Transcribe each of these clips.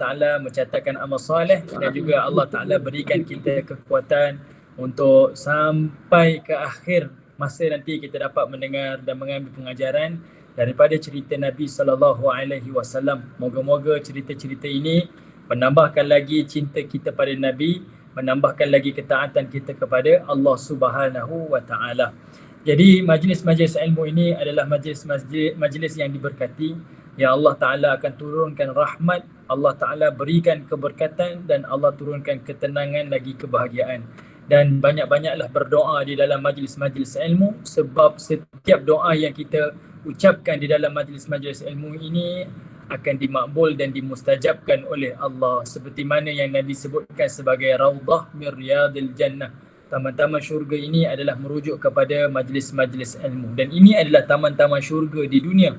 Ta'ala mencatatkan amal soleh dan juga Allah Ta'ala berikan kita kekuatan untuk sampai ke akhir masa nanti kita dapat mendengar dan mengambil pengajaran daripada cerita Nabi SAW. Moga-moga cerita-cerita ini menambahkan lagi cinta kita pada Nabi, menambahkan lagi ketaatan kita kepada Allah Subhanahu wa Ta'ala. Jadi majlis-majlis ilmu ini adalah majlis yang diberkati, yang Allah Ta'ala akan turunkan rahmat, Allah Ta'ala berikan keberkatan dan Allah turunkan ketenangan lagi kebahagiaan. Dan banyak-banyaklah berdoa di dalam majlis-majlis ilmu, sebab setiap doa yang kita ucapkan di dalam majlis-majlis ilmu ini akan dimakbul dan dimustajabkan oleh Allah, seperti mana yang Nabi sebutkan sebagai Raudhah min Riyadil Jannah. Taman-taman syurga ini adalah merujuk kepada majlis-majlis ilmu, dan ini adalah taman-taman syurga di dunia,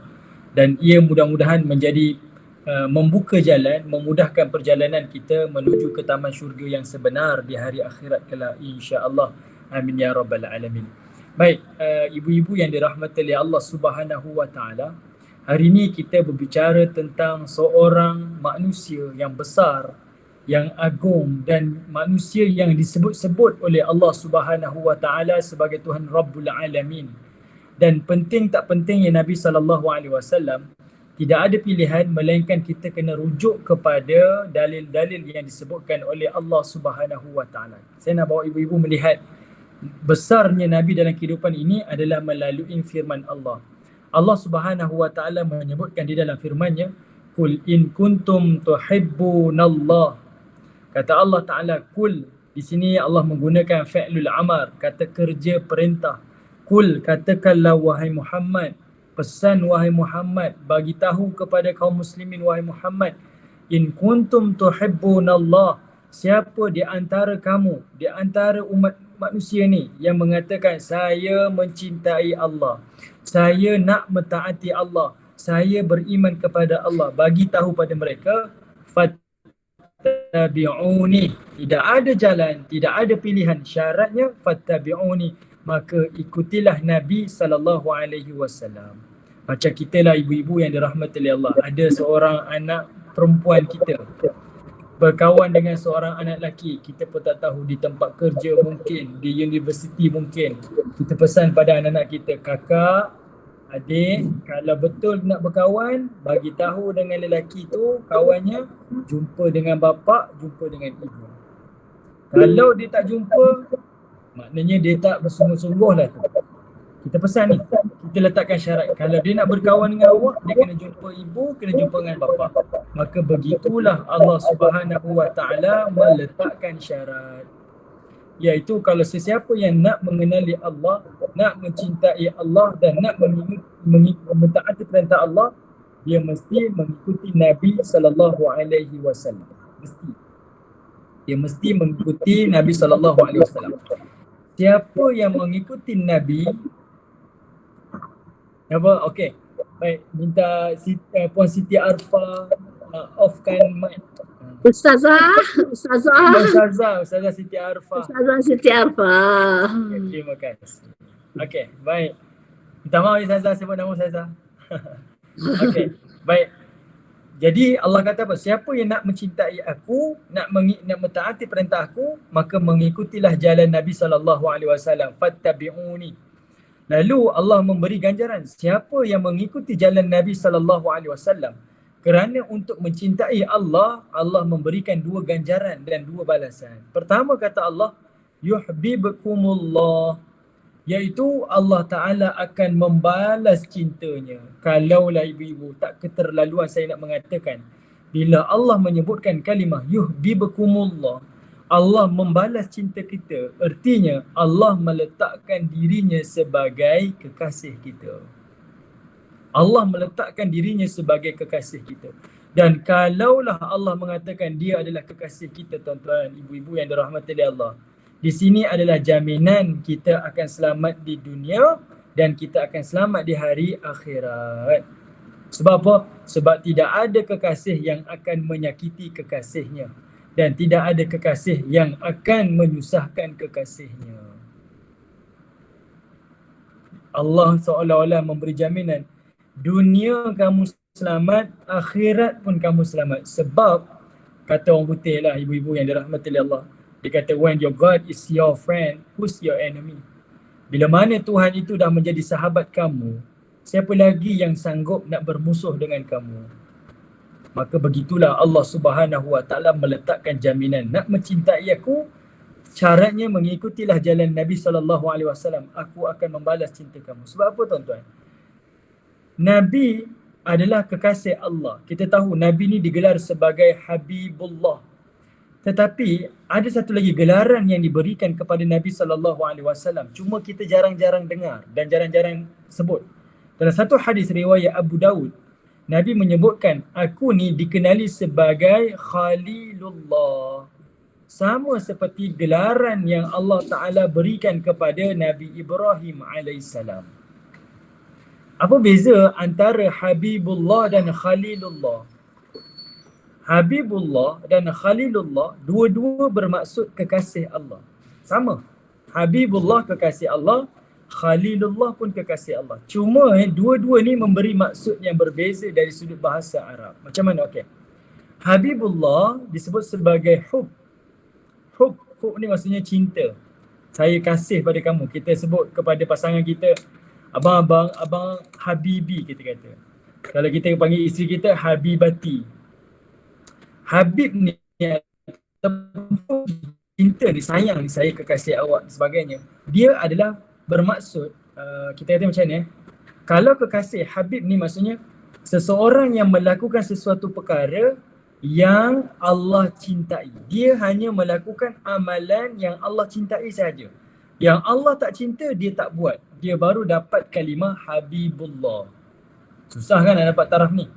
dan ia mudah-mudahan menjadi membuka jalan, memudahkan perjalanan kita menuju ke taman syurga yang sebenar di hari akhirat kelak, insya-Allah. Amin ya rabbal alamin. Baik, ibu-ibu yang dirahmati oleh Allah Subhanahu wa Ta'ala, hari ini kita berbicara tentang seorang manusia yang besar, yang agung, dan manusia yang disebut-sebut oleh Allah Subhanahu wa Ta'ala sebagai Tuhan Rabbul Alamin. Dan penting tak pentingnya Nabi SAW, tidak ada pilihan melainkan kita kena rujuk kepada dalil-dalil yang disebutkan oleh Allah Subhanahu wa Ta'ala. Saya nak bawa ibu-ibu melihat besarnya Nabi dalam kehidupan ini adalah melalui firman Allah. Allah Subhanahu wa Ta'ala menyebutkan di dalam firman-Nya, "Qul in kuntum tuhibbunallah." Kata Allah Ta'ala, kul, di sini Allah menggunakan fi'lul amar, kata kerja perintah. Kul, katakanlah wahai Muhammad, pesan wahai Muhammad, bagi tahu kepada kaum muslimin wahai Muhammad, in kuntum tuhibbunallah, siapa di antara kamu, di antara umat manusia ni yang mengatakan saya mencintai Allah, saya nak mentaati Allah, saya beriman kepada Allah, bagi tahu pada mereka, fattabi'uni, tidak ada jalan, tidak ada pilihan, syaratnya fattabi'uni, maka ikutilah Nabi SAW. Macam kita lah ibu-ibu yang dirahmati oleh Allah, ada seorang anak perempuan kita berkawan dengan seorang anak lelaki, kita pun tak tahu, di tempat kerja mungkin, di universiti mungkin, kita pesan pada anak-anak kita, kakak, adik, kalau betul nak berkawan, bagi tahu dengan lelaki tu kawannya, jumpa dengan bapa, jumpa dengan ibu. Kalau dia tak jumpa, maknanya dia tak bersungguh-sungguh lah tu. Kita pesan ni, kita letakkan syarat, kalau dia nak berkawan dengan awak, dia kena jumpa ibu, kena jumpa dengan bapa. Maka begitulah Allah Subhanahu wa Ta'ala meletakkan syarat, iaitu kalau sesiapa yang nak mengenali Allah, nak mencintai Allah dan nak mentaati perintah Allah, dia mesti mengikuti Nabi SAW. Dia mesti mengikuti Nabi SAW. Siapa yang mengikuti Nabi, apa? Okey. Baik, minta Puan Siti Arfa off-kan mic. Ustazah Siti Arfa. Ustazah Siti Arfa. Okay, terima kasih. Okey, baik. Minta maaf Ustazah sebut nama Ustazah. Okey, baik. Jadi Allah kata apa? Siapa yang nak mencintai aku, nak mentaati perintah aku, maka mengikutilah jalan Nabi SAW. Fattabi'uni. Lalu Allah memberi ganjaran, siapa yang mengikuti jalan Nabi SAW, kerana untuk mencintai Allah, Allah memberikan dua ganjaran dan dua balasan. Pertama kata Allah, yuhibbukumullah, iaitu Allah Ta'ala akan membalas cintanya. Kalaulah ibu-ibu, tak keterlaluan saya nak mengatakan, bila Allah menyebutkan kalimah yuhibbukumullah, Allah membalas cinta kita, artinya Allah meletakkan dirinya sebagai kekasih kita. Allah meletakkan dirinya sebagai kekasih kita. Dan kalaulah Allah mengatakan dia adalah kekasih kita, tuan-tuan, ibu-ibu yang dirahmati oleh Allah, di sini adalah jaminan kita akan selamat di dunia dan kita akan selamat di hari akhirat. Sebab apa? Sebab tidak ada kekasih yang akan menyakiti kekasihnya, dan tidak ada kekasih yang akan menyusahkan kekasihnya. Allah seolah-olah memberi jaminan, dunia kamu selamat, akhirat pun kamu selamat. Sebab kata orang putih lah, ibu-ibu yang dirahmati oleh Allah. Dia kata, when your God is your friend, who's your enemy? Bila mana Tuhan itu dah menjadi sahabat kamu, siapa lagi yang sanggup nak bermusuh dengan kamu? Maka begitulah Allah Subhanahu Wa Taala meletakkan jaminan, nak mencintai aku, syaratnya mengikutilah jalan Nabi SAW. Aku akan membalas cinta kamu. Sebab apa tuan-tuan? Nabi adalah kekasih Allah. Kita tahu Nabi ni digelar sebagai Habibullah. Tetapi ada satu lagi gelaran yang diberikan kepada Nabi SAW. Cuma kita jarang-jarang dengar dan jarang-jarang sebut. Dalam satu hadis riwayat Abu Daud, Nabi menyebutkan, aku ni dikenali sebagai Khalilullah. Sama seperti gelaran yang Allah Ta'ala berikan kepada Nabi Ibrahim AS. Apa beza antara Habibullah dan Khalilullah? Habibullah dan Khalilullah dua-dua bermaksud kekasih Allah. Sama. Habibullah kekasih Allah, Khalilullah pun kekasih Allah. Cuma dua-dua ni memberi maksud yang berbeza dari sudut bahasa Arab. Macam mana? Okey. Habibullah disebut sebagai hub. Hub ni maksudnya cinta. Saya kasih pada kamu. Kita sebut kepada pasangan kita, abang Habibi kita kata. Kalau kita panggil isteri kita Habibati. Habib ni cinta ni, sayang ni, saya kekasih awak dan sebagainya. Dia adalah bermaksud, kita kata macam ni, kalau kekasih Habib ni maksudnya seseorang yang melakukan sesuatu perkara yang Allah cintai. Dia hanya melakukan amalan yang Allah cintai saja. Yang Allah tak cinta, dia tak buat. Dia baru dapat kalimah Habibullah. Susah kan nak dapat taraf ni?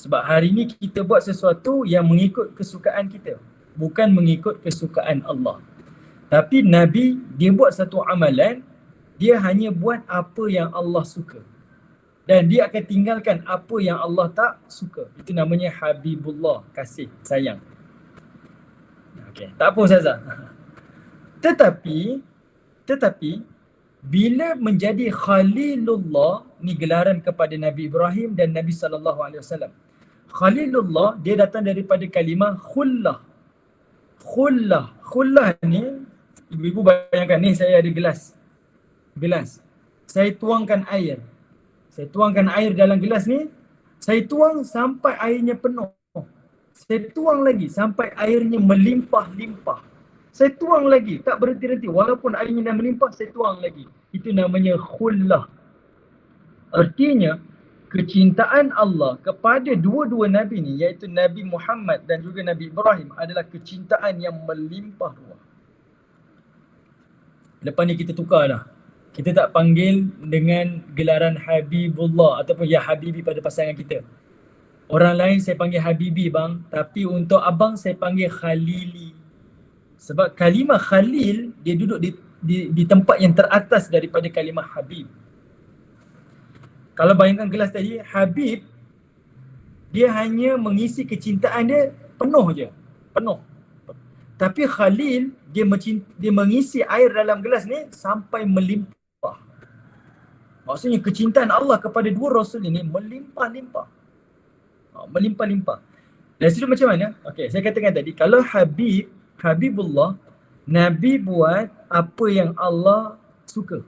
Sebab hari ni kita buat sesuatu yang mengikut kesukaan kita, bukan mengikut kesukaan Allah. Tapi Nabi, dia buat satu amalan, dia hanya buat apa yang Allah suka. Dan dia akan tinggalkan apa yang Allah tak suka. Itu namanya Habibullah, kasih, sayang. Okey, tak apa Ustazah. Tetapi bila menjadi Khalilullah, ni gelaran kepada Nabi Ibrahim dan Nabi SAW. Khalilullah dia datang daripada kalimah khullah. Khullah ni, ibu-ibu bayangkan ni, saya ada gelas. Saya tuangkan air. Dalam gelas ni, saya tuang sampai airnya penuh. Saya tuang lagi sampai airnya melimpah-limpah. Saya tuang lagi, tak berhenti-henti. Walaupun airnya dah melimpah, saya tuang lagi. Itu namanya khullah. Artinya, kecintaan Allah kepada dua-dua Nabi ni, iaitu Nabi Muhammad dan juga Nabi Ibrahim, adalah kecintaan yang melimpah ruah. Lepas ni kita tukar dah. Kita tak panggil dengan gelaran Habibullah ataupun Ya Habibi pada pasangan kita. Orang lain saya panggil Habibi bang, tapi untuk abang saya panggil Khalili. Sebab kalimah Khalil, dia duduk di tempat yang teratas daripada kalimah Habib. Kalau bayangkan gelas tadi, Habib, dia hanya mengisi kecintaan dia penuh je. Penuh. Tapi Khalil, dia mengisi air dalam gelas ni sampai melimpah. Maksudnya kecintaan Allah kepada dua Rasul ini melimpah-limpah. Melimpah-limpah. Dari situ macam mana? Okey, saya katakan tadi, kalau Habibullah, Nabi buat apa yang Allah suka.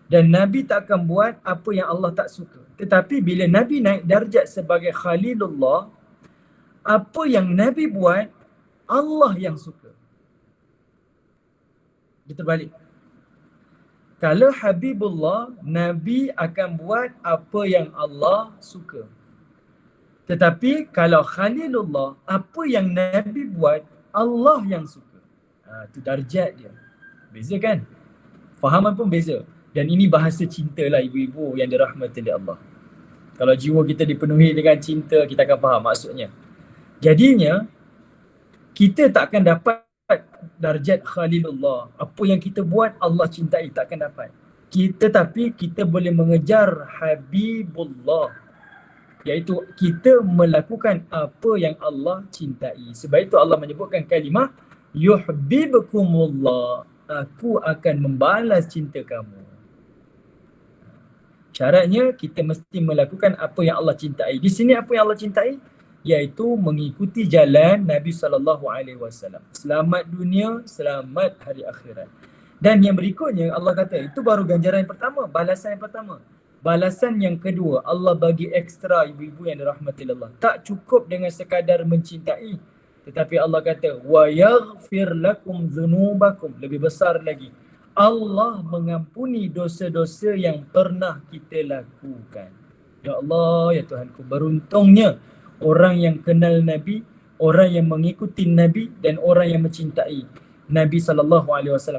Dan Nabi tak akan buat apa yang Allah tak suka. Tetapi bila Nabi naik darjat sebagai Khalilullah, apa yang Nabi buat, Allah yang suka. Dia terbalik. Kalau Habibullah, Nabi akan buat apa yang Allah suka. Tetapi kalau Khalilullah, apa yang Nabi buat, Allah yang suka. Itu darjat dia. Beza kan? Fahaman pun beza. Dan ini bahasa cinta lah ibu-ibu yang dirahmati oleh Allah. Kalau jiwa kita dipenuhi dengan cinta, kita akan faham maksudnya. Jadinya, kita tak akan dapat darjat Khalilullah. Apa yang kita buat, Allah cintai, tak akan dapat. Tetapi kita boleh mengejar Habibullah. Iaitu kita melakukan apa yang Allah cintai. Sebab itu Allah menyebutkan kalimah yuhibbukumullah. Aku akan membalas cinta kamu. Syaratnya kita mesti melakukan apa yang Allah cintai. Di sini apa yang Allah cintai? iaitu mengikuti jalan Nabi SAW. Selamat dunia, selamat hari akhirat. Dan yang berikutnya Allah kata itu baru ganjaran yang pertama, balasan yang pertama. Balasan yang kedua, Allah bagi ekstra ibu-ibu yang dirahmati Allah. Tak cukup dengan sekadar mencintai, tetapi Allah kata wa yaghfir lakum dzunubakum, lebih besar lagi. Allah mengampuni dosa-dosa yang pernah kita lakukan. Ya Allah, ya Tuhanku, beruntungnya orang yang kenal Nabi, orang yang mengikuti Nabi dan orang yang mencintai Nabi SAW.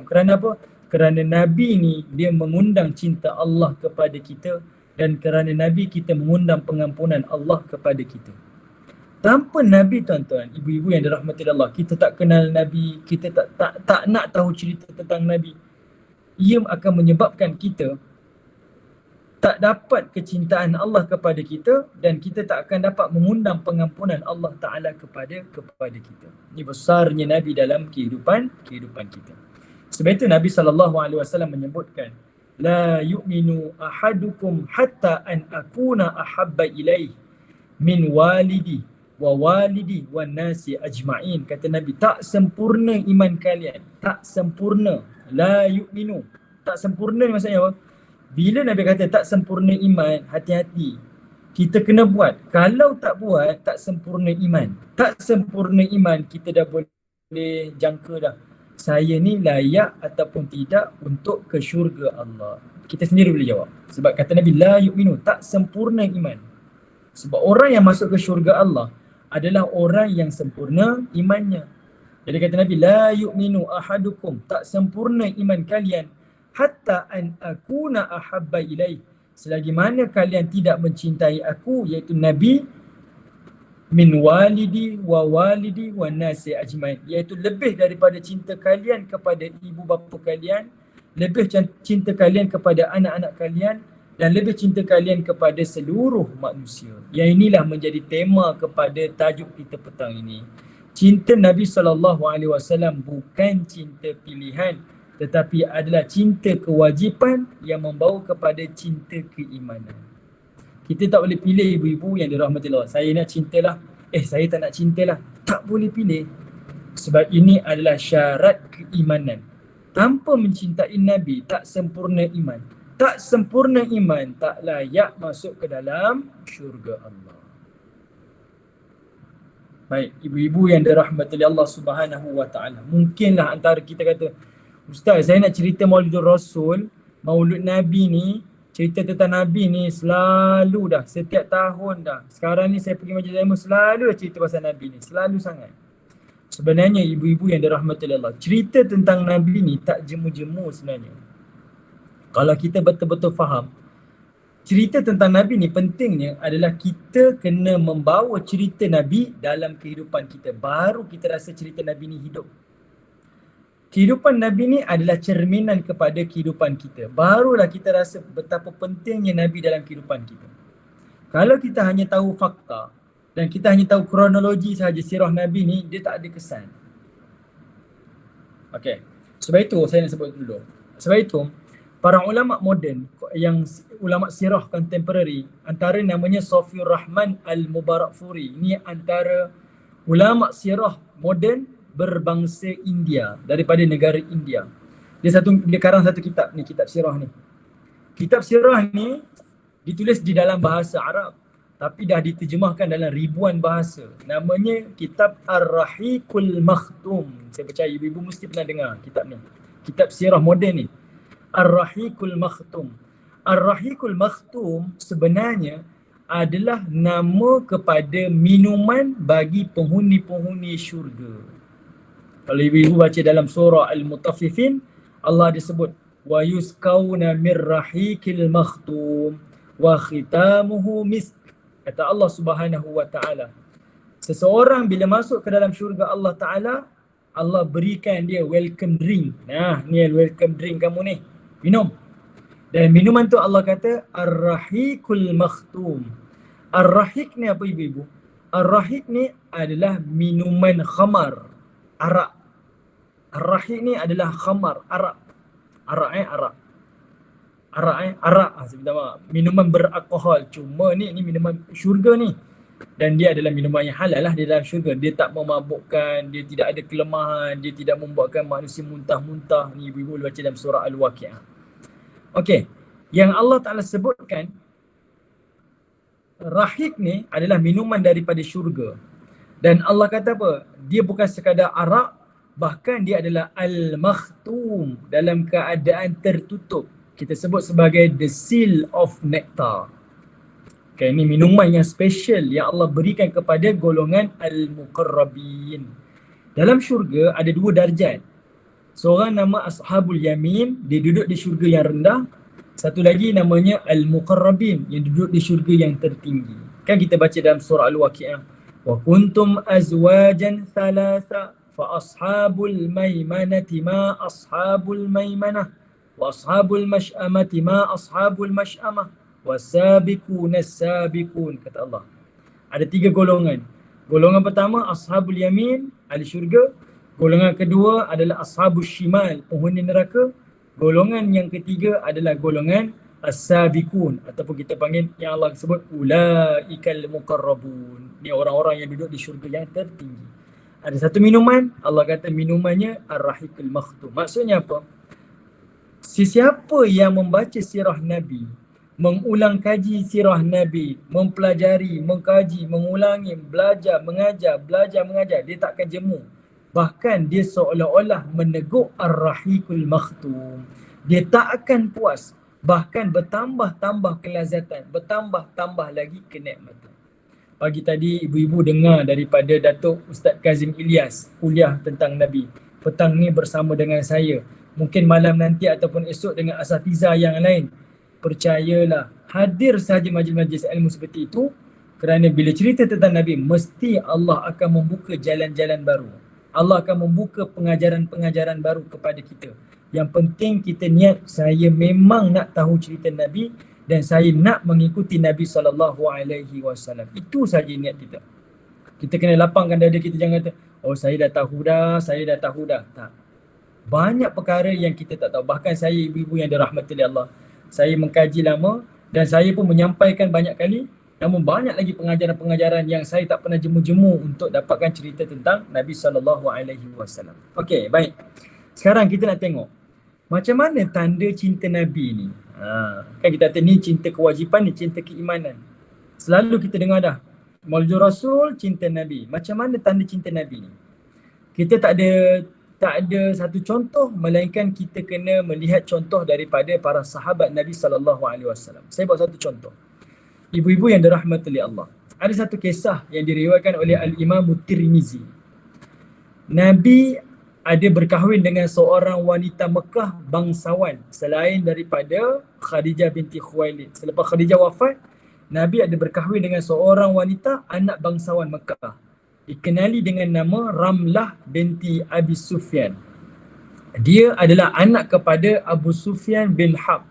Kerana apa? Kerana Nabi ni dia mengundang cinta Allah kepada kita, dan kerana Nabi kita mengundang pengampunan Allah kepada kita. Tanpa Nabi, tuan-tuan, ibu-ibu yang dirahmati Allah, kita tak kenal Nabi, kita tak nak tahu cerita tentang Nabi. Ia akan menyebabkan kita tak dapat kecintaan Allah kepada kita, dan kita tak akan dapat mengundang pengampunan Allah Ta'ala kepada kita. Ini besarnya Nabi dalam kehidupan kita. Sebab itu Nabi SAW menyebutkan, la yu'minu ahadukum hatta an akuna ahabba ilaih min walidi wa walidi wan nasi ajma'in. Kata Nabi, tak sempurna iman kalian. Tak sempurna. La yu'minu. Tak sempurna ni maksudnya apa? Bila Nabi kata tak sempurna iman, hati-hati. Kita kena buat. Kalau tak buat, tak sempurna iman. Tak sempurna iman, kita dah boleh jangka dah. Saya ni layak ataupun tidak untuk ke syurga Allah. Kita sendiri boleh jawab. Sebab kata Nabi, la yu'minu, tak sempurna iman. Sebab orang yang masuk ke syurga Allah adalah orang yang sempurna imannya. Jadi kata Nabi, la yu'minu ahadukum, tak sempurna iman kalian, hatta an akuna ahabba ilaih, selagi mana kalian tidak mencintai aku, iaitu Nabi, min walidi wa walidi wa nasi ajmain, iaitu lebih daripada cinta kalian kepada ibu bapa kalian, lebih cinta kalian kepada anak-anak kalian, dan lebih cinta kalian kepada seluruh manusia. Yang inilah menjadi tema kepada tajuk kita petang ini. Cinta Nabi SAW bukan cinta pilihan, tetapi adalah cinta kewajipan yang membawa kepada cinta keimanan. Kita tak boleh pilih, ibu-ibu yang dirahmati Allah. Saya nak cintalah, saya tak nak cintalah. Tak boleh pilih. Sebab ini adalah syarat keimanan. Tanpa mencintai Nabi, tak sempurna iman. Tak sempurna iman, tak layak masuk ke dalam syurga Allah. Baik, ibu-ibu yang dirahmati Allah Subhanahu wa taala. Mungkinlah antara kita kata, Ustaz, saya nak cerita Maulidul Rasul, Maulid Nabi ni, cerita tentang Nabi ni selalu dah, setiap tahun dah. Sekarang ni saya pergi majlis ilmu, selalu dah cerita pasal Nabi ni, selalu sangat. Sebenarnya ibu-ibu yang dirahmati Allah, cerita tentang Nabi ni tak jemu-jemu sebenarnya. Kalau kita betul-betul faham, cerita tentang Nabi ni pentingnya adalah kita kena membawa cerita Nabi dalam kehidupan kita. Baru kita rasa cerita Nabi ni hidup. Kehidupan Nabi ni adalah cerminan kepada kehidupan kita. Barulah kita rasa betapa pentingnya Nabi dalam kehidupan kita. Kalau kita hanya tahu fakta dan kita hanya tahu kronologi sahaja sirah Nabi ni, dia tak ada kesan. Okey. Sebab itu saya nak sebut dulu. Sebab itu para ulama moden, yang ulama sirah contemporary, antara namanya Safiur Rahman Al-Mubarakfuri. Ini antara ulama sirah moden berbangsa India, daripada negara India. Dia karang satu kitab ni, kitab sirah ni. Kitab sirah ni ditulis di dalam bahasa Arab, tapi dah diterjemahkan dalam ribuan bahasa. Namanya kitab Ar-Rahiqul Makhtum. Saya percaya ibu-ibu mesti pernah dengar kitab ni. Kitab sirah moden ni. Ar-Rahiqul Makhtum. Ar-Rahiqul Makhtum sebenarnya adalah nama kepada minuman bagi penghuni-penghuni syurga. Kalau ibu-ibu baca dalam surah Al-Mutaffifin, Allah disebut wa yusqauna mir rahiqil makhtum wa khitamuhu misk. Kata Allah Subhanahu wa taala, seseorang bila masuk ke dalam syurga Allah Taala, Allah berikan dia welcome drink. Nah, ni welcome drink kamu ni. Minum. Dan minuman tu Allah kata ar-rahiqul makhtum. Ar-rahiq ni apa ibu-ibu? Ar-rahiq ni adalah minuman khamar, arak. Ar-rahiq ni adalah khamar, arak. Arak. Saya minta maaf. Minuman beralkohol. Cuma ni minuman syurga ni. Dan dia adalah minuman yang halal lah di dalam syurga. Dia tak memabukkan, dia tidak ada kelemahan, dia tidak membuatkan manusia muntah-muntah. Ni ibu-ibu baca dalam surah Al-Waqi'ah. Okey, yang Allah Ta'ala sebutkan, rahik ni adalah minuman daripada syurga. Dan Allah kata apa? Dia bukan sekadar arak, bahkan dia adalah al-makhtum, dalam keadaan tertutup. Kita sebut sebagai the seal of nectar. Okay, ini minuman yang special yang Allah berikan kepada golongan al-muqarrabin. Dalam syurga ada dua darjat. Seorang nama Ashabul Yamin, dia duduk di syurga yang rendah. Satu lagi namanya al-muqarrabin, yang duduk di syurga yang tertinggi. Kan kita baca dalam surah Al-Waqi'ah. Wa kuntum azwajan thalatha fa ashabul maimanati ma ashabul maimanah wa ashabul mash'amati ma ashabul mash'amah wasabiqun as-sabiqun, kata Allah. Ada tiga golongan. Golongan pertama ashabul yamin, ahli syurga. Golongan kedua adalah ashabul shimal, penghuni neraka. Golongan yang ketiga adalah golongan as-sabiqun, ataupun kita panggil yang Allah sebut ulaikal muqarrabun. Ni orang-orang yang duduk di syurga yang tertinggi. Ada satu minuman, Allah kata minumannya ar-rahiqul makhtum. Maksudnya apa? Sesiapa yang membaca sirah Nabi, mengulang kaji sirah Nabi, mempelajari, mengkaji, mengulangi, belajar, mengajar, dia tak akan jemu. Bahkan dia seolah-olah meneguk ar-rahiqul makhtum. Dia tak akan puas, bahkan bertambah-tambah kelazatan, bertambah-tambah lagi kenikmatan. Pagi tadi ibu-ibu dengar daripada Datuk Ustaz Kazim Ilyas kuliah tentang Nabi. Petang ni bersama dengan saya. Mungkin malam nanti ataupun esok dengan asatiza yang lain. Percayalah, hadir sahaja majlis-majlis ilmu seperti itu, kerana bila cerita tentang Nabi, mesti Allah akan membuka jalan-jalan baru. Allah akan membuka pengajaran-pengajaran baru kepada kita. Yang penting kita niat, saya memang nak tahu cerita Nabi dan saya nak mengikuti Nabi SAW. Itu saja niat kita. Kita kena lapangkan dada kita, jangan kata, oh saya dah tahu dah. Tak. Banyak perkara yang kita tak tahu. Bahkan saya, ibu-ibu yang dirahmati oleh Allah, saya mengkaji lama dan saya pun menyampaikan banyak kali. Namun banyak lagi pengajaran-pengajaran yang saya tak pernah jemu-jemu untuk dapatkan cerita tentang Nabi SAW. Okey, baik. Sekarang kita nak tengok macam mana tanda cinta Nabi ni. Kan kita kata ni cinta kewajipan, ni cinta keimanan. Selalu kita dengar dah, Maulid Rasul, cinta Nabi. Macam mana tanda cinta Nabi ni? Kita tak ada satu contoh, melainkan kita kena melihat contoh daripada para sahabat Nabi SAW. Saya buat satu contoh. Ibu-ibu yang dirahmati oleh Allah, ada satu kisah yang diriwayatkan oleh Al-Imam Tirmizi. Nabi ada berkahwin dengan seorang wanita Mekah bangsawan selain daripada Khadijah binti Khuwailid. Selepas Khadijah wafat, Nabi ada berkahwin dengan seorang wanita anak bangsawan Mekah, dikenali dengan nama Ramlah binti Abi Sufyan. Dia adalah anak kepada Abu Sufyan bin Harb.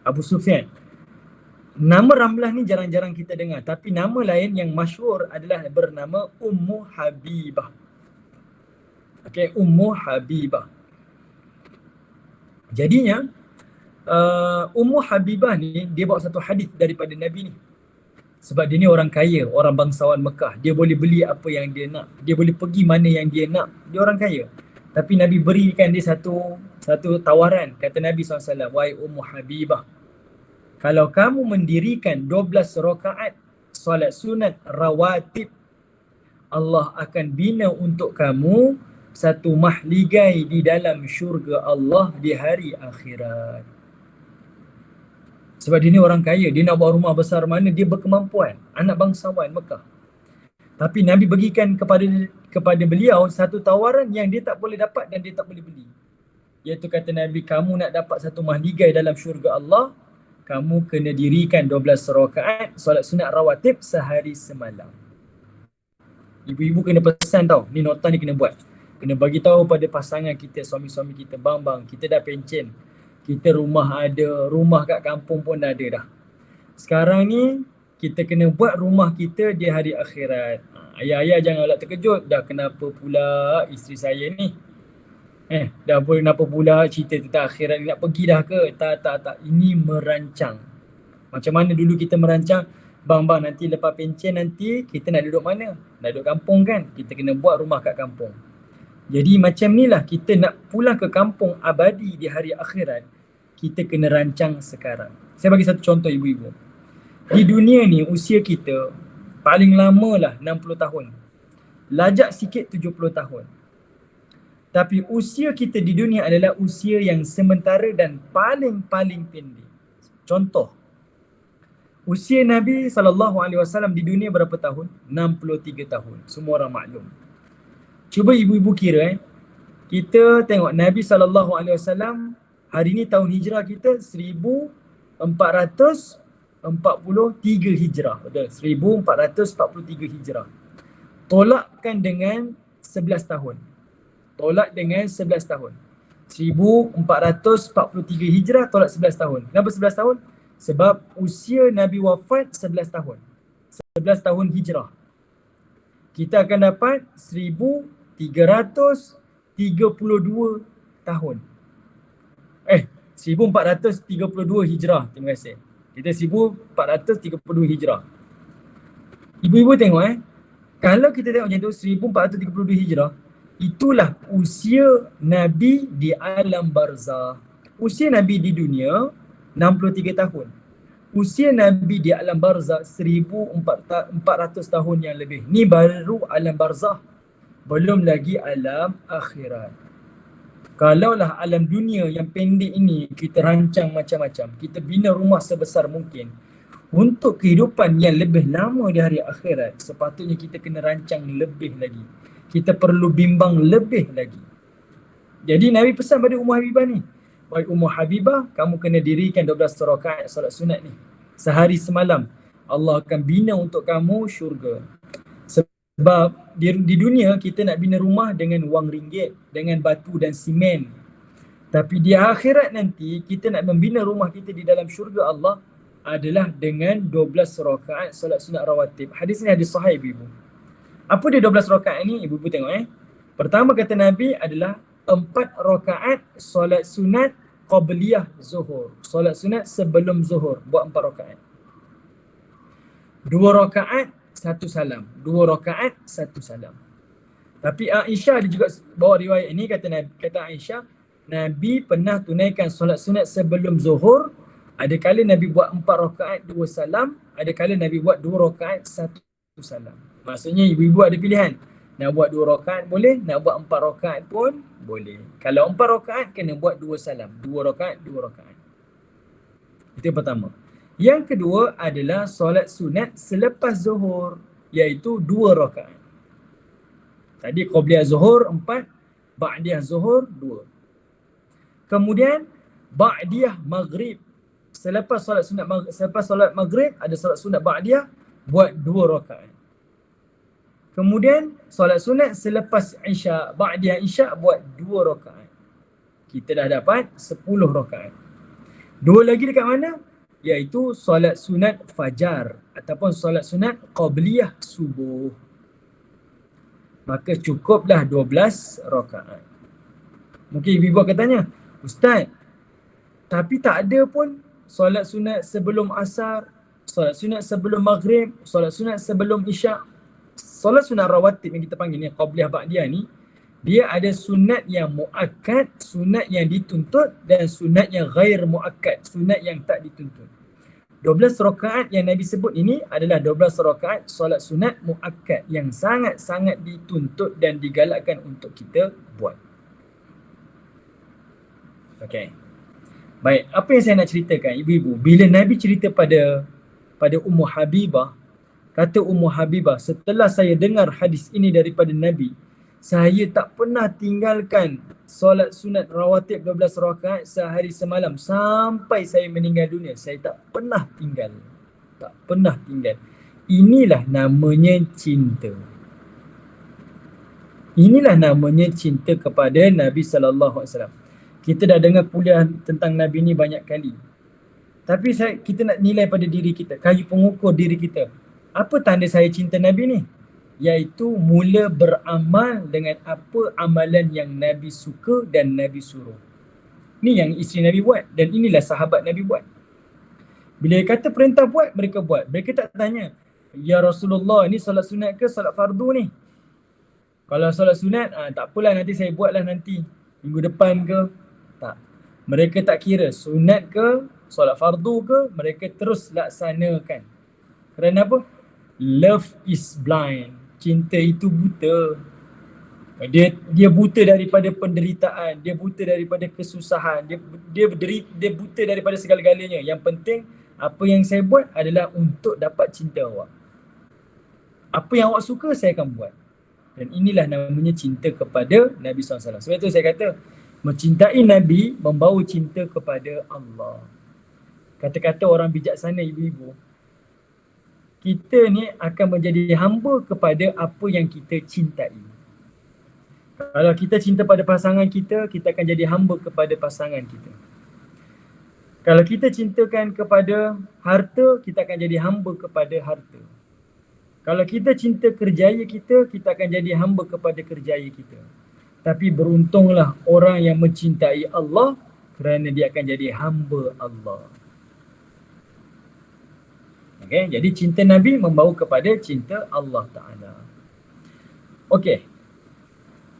Abu Sufyan. Nama Ramlah ni jarang-jarang kita dengar, tapi nama lain yang masyhur adalah bernama Ummu Habibah. Okey, Ummu Habibah. Jadinya Ummu Habibah ni dia bawa satu hadis daripada Nabi ni. Sebab dia ni orang kaya, orang bangsawan Mekah. Dia boleh beli apa yang dia nak. Dia boleh pergi mana yang dia nak. Dia orang kaya. Tapi Nabi berikan dia satu tawaran. Kata Nabi SAW, wahai Ummu Habibah, kalau kamu mendirikan 12 rakaat solat sunat rawatib, Allah akan bina untuk kamu satu mahligai di dalam syurga Allah di hari akhirat. Sebab dia ni orang kaya, dia nak buat rumah besar mana, dia berkemampuan, anak bangsawan Mekah. Tapi Nabi bagikan kepada beliau satu tawaran yang dia tak boleh dapat dan dia tak boleh beli. Iaitu kata Nabi, kamu nak dapat satu mahligai dalam syurga Allah, kamu kena dirikan 12 rakaat solat sunat rawatib sehari semalam. Ibu-ibu kena pesan tau, ni nota ni kena buat. Kena bagi tahu pada pasangan kita, suami-suami kita, bang, kita dah pencen. Kita rumah ada, rumah kat kampung pun dah ada dah. Sekarang ni kita kena buat rumah kita di hari akhirat. Ayah-ayah janganlah terkejut, dah kenapa pula isteri saya ni? Dah boleh kenapa pula cerita tentang akhirat ni, nak pergi dah ke? Tak. Ini merancang. Macam mana dulu kita merancang? Bang nanti lepas pencen nanti kita nak duduk mana? Nak duduk kampung kan? Kita kena buat rumah kat kampung. Jadi macam ni lah kita nak pulang ke kampung abadi di hari akhirat, kita kena rancang sekarang. Saya bagi satu contoh ibu-ibu. Di dunia ni usia kita paling lama lah 60 tahun. Lajak sikit 70 tahun. Tapi usia kita di dunia adalah usia yang sementara dan paling pendek. Contoh, usia Nabi SAW di dunia berapa tahun? 63 tahun. Semua orang maklum. Cuba ibu-ibu kira kita tengok Nabi SAW hari ni tahun hijrah kita 1443 hijrah. Betul? 1443 hijrah. Tolakkan dengan 11 tahun. Tolak dengan 11 tahun. 1443 hijrah tolak 11 tahun. Kenapa 11 tahun? Sebab usia Nabi wafat 11 tahun. 11 tahun hijrah. Kita akan dapat 1332 tahun. 1432 hijrah. Terima kasih. Kita 1432 hijrah. Ibu-ibu tengok kalau kita tengok macam tu 1432 hijrah, itulah usia Nabi di alam barzah. Usia Nabi di dunia 63 tahun. Usia Nabi di alam barzah 1400 tahun yang lebih. Ni baru alam barzah. Belum lagi alam akhirat. Kalaulah alam dunia yang pendek ini kita rancang macam-macam, kita bina rumah sebesar mungkin, untuk kehidupan yang lebih lama di hari akhirat, sepatutnya kita kena rancang lebih lagi. Kita perlu bimbang lebih lagi. Jadi Nabi pesan pada Ummu Habibah ni, wahai Ummu Habibah, kamu kena dirikan 12 rakaat solat sunat ni sehari semalam. Allah akan bina untuk kamu syurga. Sebab di dunia kita nak bina rumah dengan wang ringgit, dengan batu dan simen. Tapi di akhirat nanti kita nak membina rumah kita di dalam syurga Allah adalah dengan 12 rakaat solat sunat rawatib. Hadis ni hadis sahih ibu. Apa dia 12 rakaat ni? Ibu tengok Pertama kata Nabi adalah 4 rakaat solat sunat qabliyah zuhur. Solat sunat sebelum zuhur, buat 4 rakaat. 2 rakaat 1 salam. 2 rakaat 1 salam. Tapi Aisyah dia juga bawa riwayat ini, kata Aisyah, Nabi pernah tunaikan solat sunat sebelum zuhur. Ada kala Nabi buat 4 rakaat 2 salam, ada kala Nabi buat 2 rakaat 1 salam. Maksudnya ibu-ibu ada pilihan. Nak buat 2 rakaat boleh, nak buat 4 rakaat pun boleh. Kalau 4 rakaat kena buat 2 salam. 2 rakaat, 2 rakaat. Itu yang pertama. Yang kedua adalah solat sunat selepas zuhur, iaitu 2 rakaat. Tadi qabliyah zuhur 4, ba'diyah zuhur 2. Kemudian ba'diyah maghrib. Selepas solat maghrib ada solat sunat ba'diyah, buat 2 rakaat. Kemudian solat sunat selepas isya, ba'diyah isya, buat 2 rakaat. Kita dah dapat 10 rakaat. 2 lagi dekat mana? Iaitu solat sunat fajar ataupun solat sunat qabliyah subuh. Maka cukuplah 12 rakaat. Mungkin ibu akan tanya, Ustaz, tapi tak ada pun solat sunat sebelum asar, solat sunat sebelum maghrib, solat sunat sebelum isyak. Solat sunat rawatib yang kita panggil ni, qabliyah ba'diyah ni, dia ada sunat yang muakkad, sunat yang dituntut, dan sunat yang ghair muakkad, sunat yang tak dituntut. 12 rakaat yang Nabi sebut ini adalah 12 rakaat solat sunat muakkad yang sangat-sangat dituntut dan digalakkan untuk kita buat. Okey. Baik, apa yang saya nak ceritakan ibu-ibu, bila Nabi cerita pada Ummu Habibah, kata Ummu Habibah, setelah saya dengar hadis ini daripada Nabi, saya tak pernah tinggalkan solat sunat rawatib 12 rakaat sehari semalam sampai saya meninggal dunia. Saya tak pernah tinggal. Tak pernah tinggal. Inilah namanya cinta. Inilah namanya cinta kepada Nabi SAW. Kita dah dengar kuliah tentang Nabi ni banyak kali. Tapi kita nak nilai pada diri kita, kayu pengukur diri kita. Apa tanda saya cinta Nabi ni? Iaitu mula beramal dengan apa amalan yang Nabi suka dan Nabi suruh. Ni yang isteri Nabi buat dan inilah sahabat Nabi buat. Bila kata perintah buat, mereka buat. Mereka tak tanya, ya Rasulullah, ni solat sunat ke solat fardu ni? Kalau solat sunat, tak apalah, nanti saya buatlah nanti. Minggu depan ke? Tak. Mereka tak kira sunat ke, solat fardu ke, mereka terus laksanakan. Kerana apa? Love is blind. Cinta itu buta. Dia buta daripada penderitaan, dia buta daripada kesusahan, dia buta daripada segala-galanya. Yang penting apa yang saya buat adalah untuk dapat cinta awak. Apa yang awak suka saya akan buat. Dan inilah namanya cinta kepada Nabi SAW. Sebab itu saya kata mencintai Nabi membawa cinta kepada Allah. Kata-kata orang bijaksana ibu-ibu, kita ni akan menjadi hamba kepada apa yang kita cintai. Kalau kita cinta pada pasangan kita, kita akan jadi hamba kepada pasangan kita. Kalau kita cintakan kepada harta, kita akan jadi hamba kepada harta. Kalau kita cinta kerjaya kita, kita akan jadi hamba kepada kerjaya kita. Tapi beruntunglah orang yang mencintai Allah kerana dia akan jadi hamba Allah. Okay, jadi cinta Nabi membawa kepada cinta Allah Ta'ala. Okey.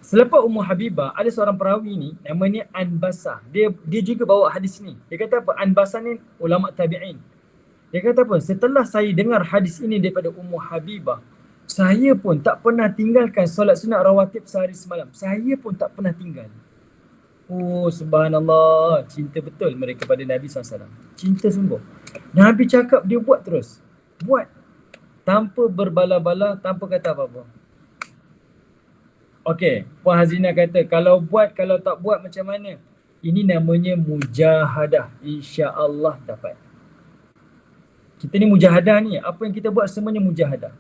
Selepas Ummu Habibah, ada seorang perawi ni namanya Anbasah. Dia juga bawa hadis ni. Dia kata apa? Anbasah ni ulama tabi'in. Dia kata apa? Setelah saya dengar hadis ini daripada Ummu Habibah, saya pun tak pernah tinggalkan solat sunat rawatib sehari semalam. Saya pun tak pernah tinggal. Oh subhanallah, cinta betul mereka pada Nabi SAW. Cinta sungguh. Nabi cakap dia buat terus. Buat. Tanpa berbala-bala, tanpa kata apa-apa. Okey, Puan Hazina kata kalau buat, kalau tak buat macam mana? Ini namanya mujahadah. InsyaAllah dapat. Kita ni mujahadah ni, apa yang kita buat semuanya mujahadah.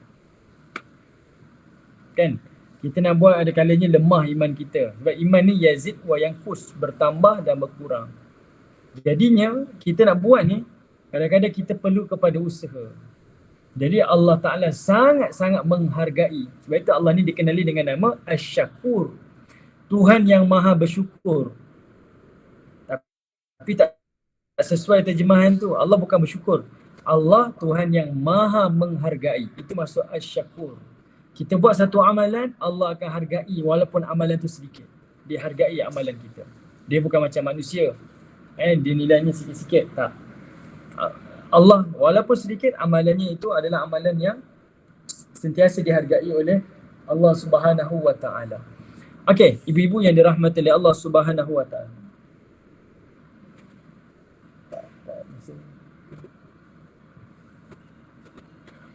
Kan? Kita nak buat ada kalanya lemah iman kita. Sebab iman ni yazid wa yanqus, bertambah dan berkurang. Jadinya kita nak buat ni, kadang-kadang kita perlu kepada usaha. Jadi Allah Ta'ala sangat-sangat menghargai. Sebab itu Allah ni dikenali dengan nama Asy-Syakur. Tuhan yang maha bersyukur. Tapi tak sesuai terjemahan tu. Allah bukan bersyukur. Allah Tuhan yang maha menghargai. Itu maksud Asy-Syakur. Kita buat satu amalan, Allah akan hargai walaupun amalan tu sedikit. Dia hargai amalan kita. Dia bukan macam manusia. Dia nilainya sikit-sikit. Tak. Allah walaupun sedikit, amalannya itu adalah amalan yang sentiasa dihargai oleh Allah Subhanahu wa Ta'ala. Okey, ibu-ibu yang dirahmati oleh Allah Subhanahu wa Ta'ala.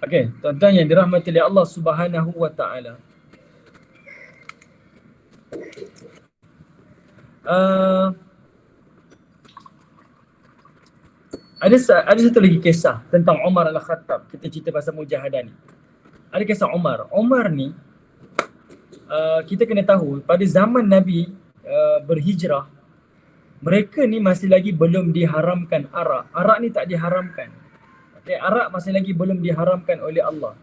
Okey, tuan-tuan yang dirahmati oleh Allah Subhanahu wa Ta'ala. Ada satu lagi kisah tentang Umar Al-Khattab. Kita cerita pasal mujahadah ni. Ada kisah Umar. Umar ni, kita kena tahu pada zaman Nabi berhijrah, mereka ni masih lagi belum diharamkan arak. Arak ni tak diharamkan. Okay, arak masih lagi belum diharamkan oleh Allah.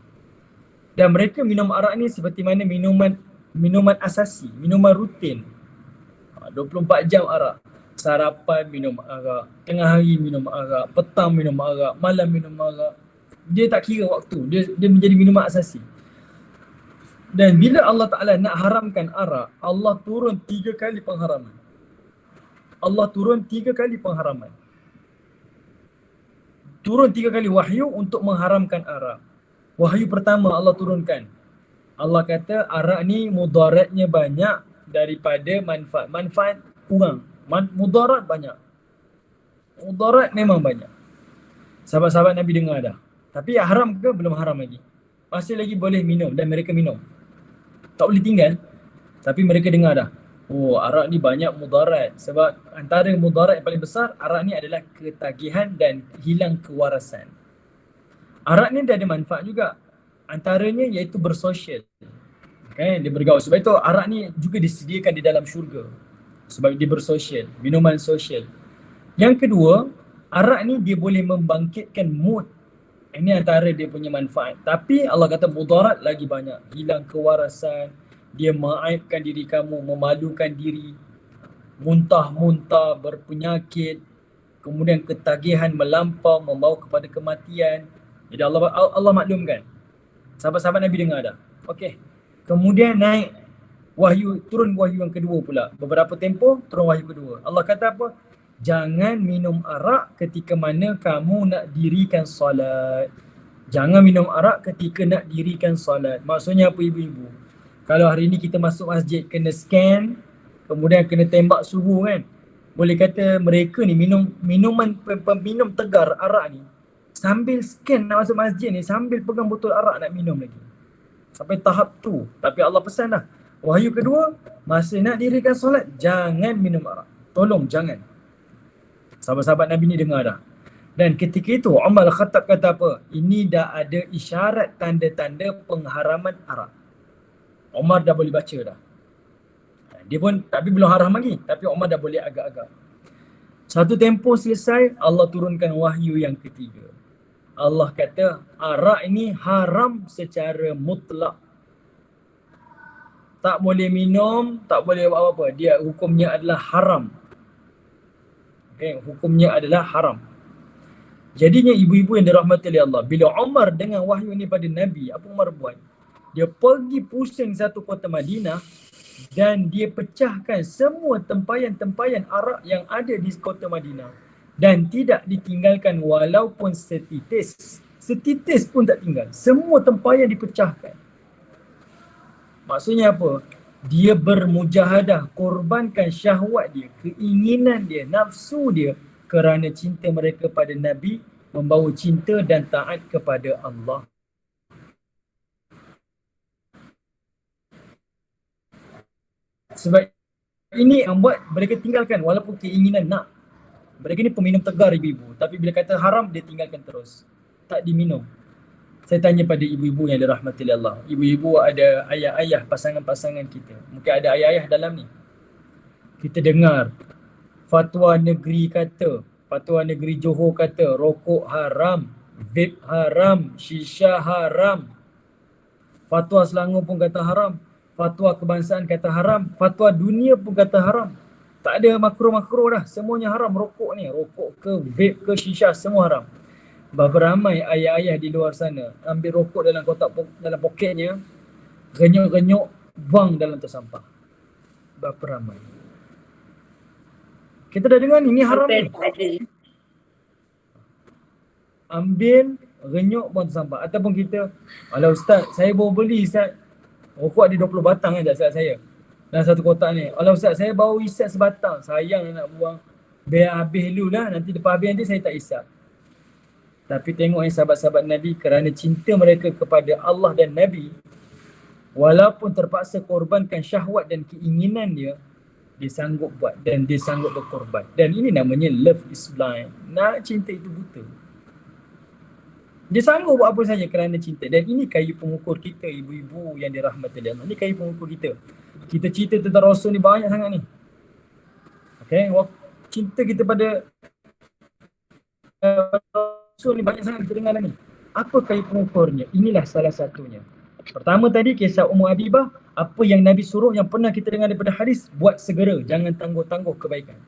Dan mereka minum arak ni seperti mana minuman asasi, minuman rutin. 24 jam arak. Sarapan minum arak, tengah hari minum arak, petang minum arak, malam minum arak. Dia tak kira waktu, dia menjadi minuman asasi. Dan bila Allah Ta'ala nak haramkan arak, Allah turun 3 kali pengharaman. Allah turun 3 kali pengharaman. Turun 3 kali wahyu untuk mengharamkan arak. Wahyu pertama Allah turunkan. Allah kata arak ni mudaratnya banyak daripada manfaat. Manfaat kurang. Mudarat banyak. Mudarat memang banyak. Sahabat-sahabat Nabi dengar dah. Tapi haram ke? Belum haram lagi. Masih lagi boleh minum dan mereka minum. Tak boleh tinggal. Tapi mereka dengar dah. Oh, arak ni banyak mudarat. Sebab antara mudarat yang paling besar, arak ni adalah ketagihan dan hilang kewarasan. Arak ni dia ada manfaat juga. Antaranya iaitu bersosial. Okay, dia bergaul. Sebab itu arak ni juga disediakan di dalam syurga. Sebab dia bersosial, minuman sosial. Yang kedua, arak ni dia boleh membangkitkan mood. Ini antara dia punya manfaat. Tapi Allah kata mudarat lagi banyak. Hilang kewarasan, dia mengaibkan diri kamu, memalukan diri, muntah-muntah, berpenyakit. kemudian ketagihan melampau membawa kepada kematian. Jadi Allah maklumkan. Sahabat-sahabat Nabi dengar dah. Okey. Kemudian naik turun wahyu yang kedua pula. Beberapa tempoh turun wahyu kedua. Allah kata apa? Jangan minum arak ketika mana kamu nak dirikan solat. Jangan minum arak ketika nak dirikan solat. Maksudnya apa ibu-ibu? Kalau hari ni kita masuk masjid kena scan, kemudian kena tembak suhu kan. Boleh kata mereka ni peminum tegar arak ni sambil scan nak masuk masjid ni, sambil pegang botol arak nak minum lagi. Sampai tahap tu. Tapi Allah pesan dah. Wahyu kedua, masa nak dirikan solat, jangan minum arak. Tolong jangan. Sahabat-sahabat Nabi ni dengar dah. Dan ketika itu Umar Al-Khattab kata apa? Ini dah ada isyarat tanda-tanda pengharaman arak. Umar dah boleh baca dah. Dia pun tapi belum haram lagi, tapi Umar dah boleh agak-agak. Satu tempoh selesai, Allah turunkan wahyu yang ketiga. Allah kata arak ini haram secara mutlak. Tak boleh minum, tak boleh buat apa-apa. Dia hukumnya adalah haram. Okay, hukumnya adalah haram. Jadinya ibu-ibu yang dirahmati oleh Allah, bila Umar dengan wahyu ini pada Nabi, apa Umar buat? Dia pergi pusing satu kota Madinah dan dia pecahkan semua tempayan-tempayan arak yang ada di kota Madinah dan tidak ditinggalkan walaupun setitis. Setitis pun tak tinggal. Semua tempayan dipecahkan. Maksudnya apa? Dia bermujahadah, korbankan syahwat dia, keinginan dia, nafsu dia kerana cinta mereka pada Nabi, membawa cinta dan taat kepada Allah. Sebab ini yang buat mereka tinggalkan walaupun keinginan nak. Mereka ni peminum tegar ibu-ibu, tapi bila kata haram dia tinggalkan terus. Tak diminum. Saya tanya pada ibu-ibu yang dirahmati oleh Allah. Ibu-ibu ada ayah-ayah pasangan-pasangan kita. Mungkin ada ayah-ayah dalam ni. Kita dengar fatwa negeri kata, fatwa negeri Johor kata rokok haram, vape haram, shisha haram. Fatwa Selangor pun kata haram. Fatwa kebangsaan kata haram. Fatwa dunia pun kata haram. Tak ada makro-makro dah. Semuanya haram rokok ni. Rokok ke, vape ke, shisha, semua haram. Berapa ramai ayah-ayah di luar sana ambil rokok dalam kotak dalam poketnya, renyuk-renyuk, buang dalam tersampah. Berapa ramai. Kita dah dengar ni haram ni. Ambil, renyuk, buang tersampah. Ataupun kita, alah ustaz, saya baru beli ustaz. Rokok ada 20 batang kan ustaz saya. Dalam satu kotak ni. Alah ustaz, saya baru isap sebatang. Sayang nak buang. Biar habis dulu lah. Nanti lepas habis nanti saya tak isap. Tapi tengok yang sahabat-sahabat Nabi, kerana cinta mereka kepada Allah dan Nabi, walaupun terpaksa korbankan syahwat dan keinginan dia sanggup buat dan dia sanggup berkorban. Dan ini namanya love is blind. Nak cinta itu buta. Dia sanggup buat apa saja kerana cinta. Dan ini kayu pengukur kita, ibu-ibu yang dirahmati Allah. Ini kayu pengukur kita. Kita cerita tentang Rasul ni banyak sangat ni. Okay, cinta kita pada Rasul ni banyak sangat kita dengar ni. Apa kayu pengukurnya? Inilah salah satunya. Pertama tadi kisah Ummu Habibah, apa yang Nabi suruh yang pernah kita dengar daripada hadis, buat segera, jangan tangguh-tangguh kebaikan.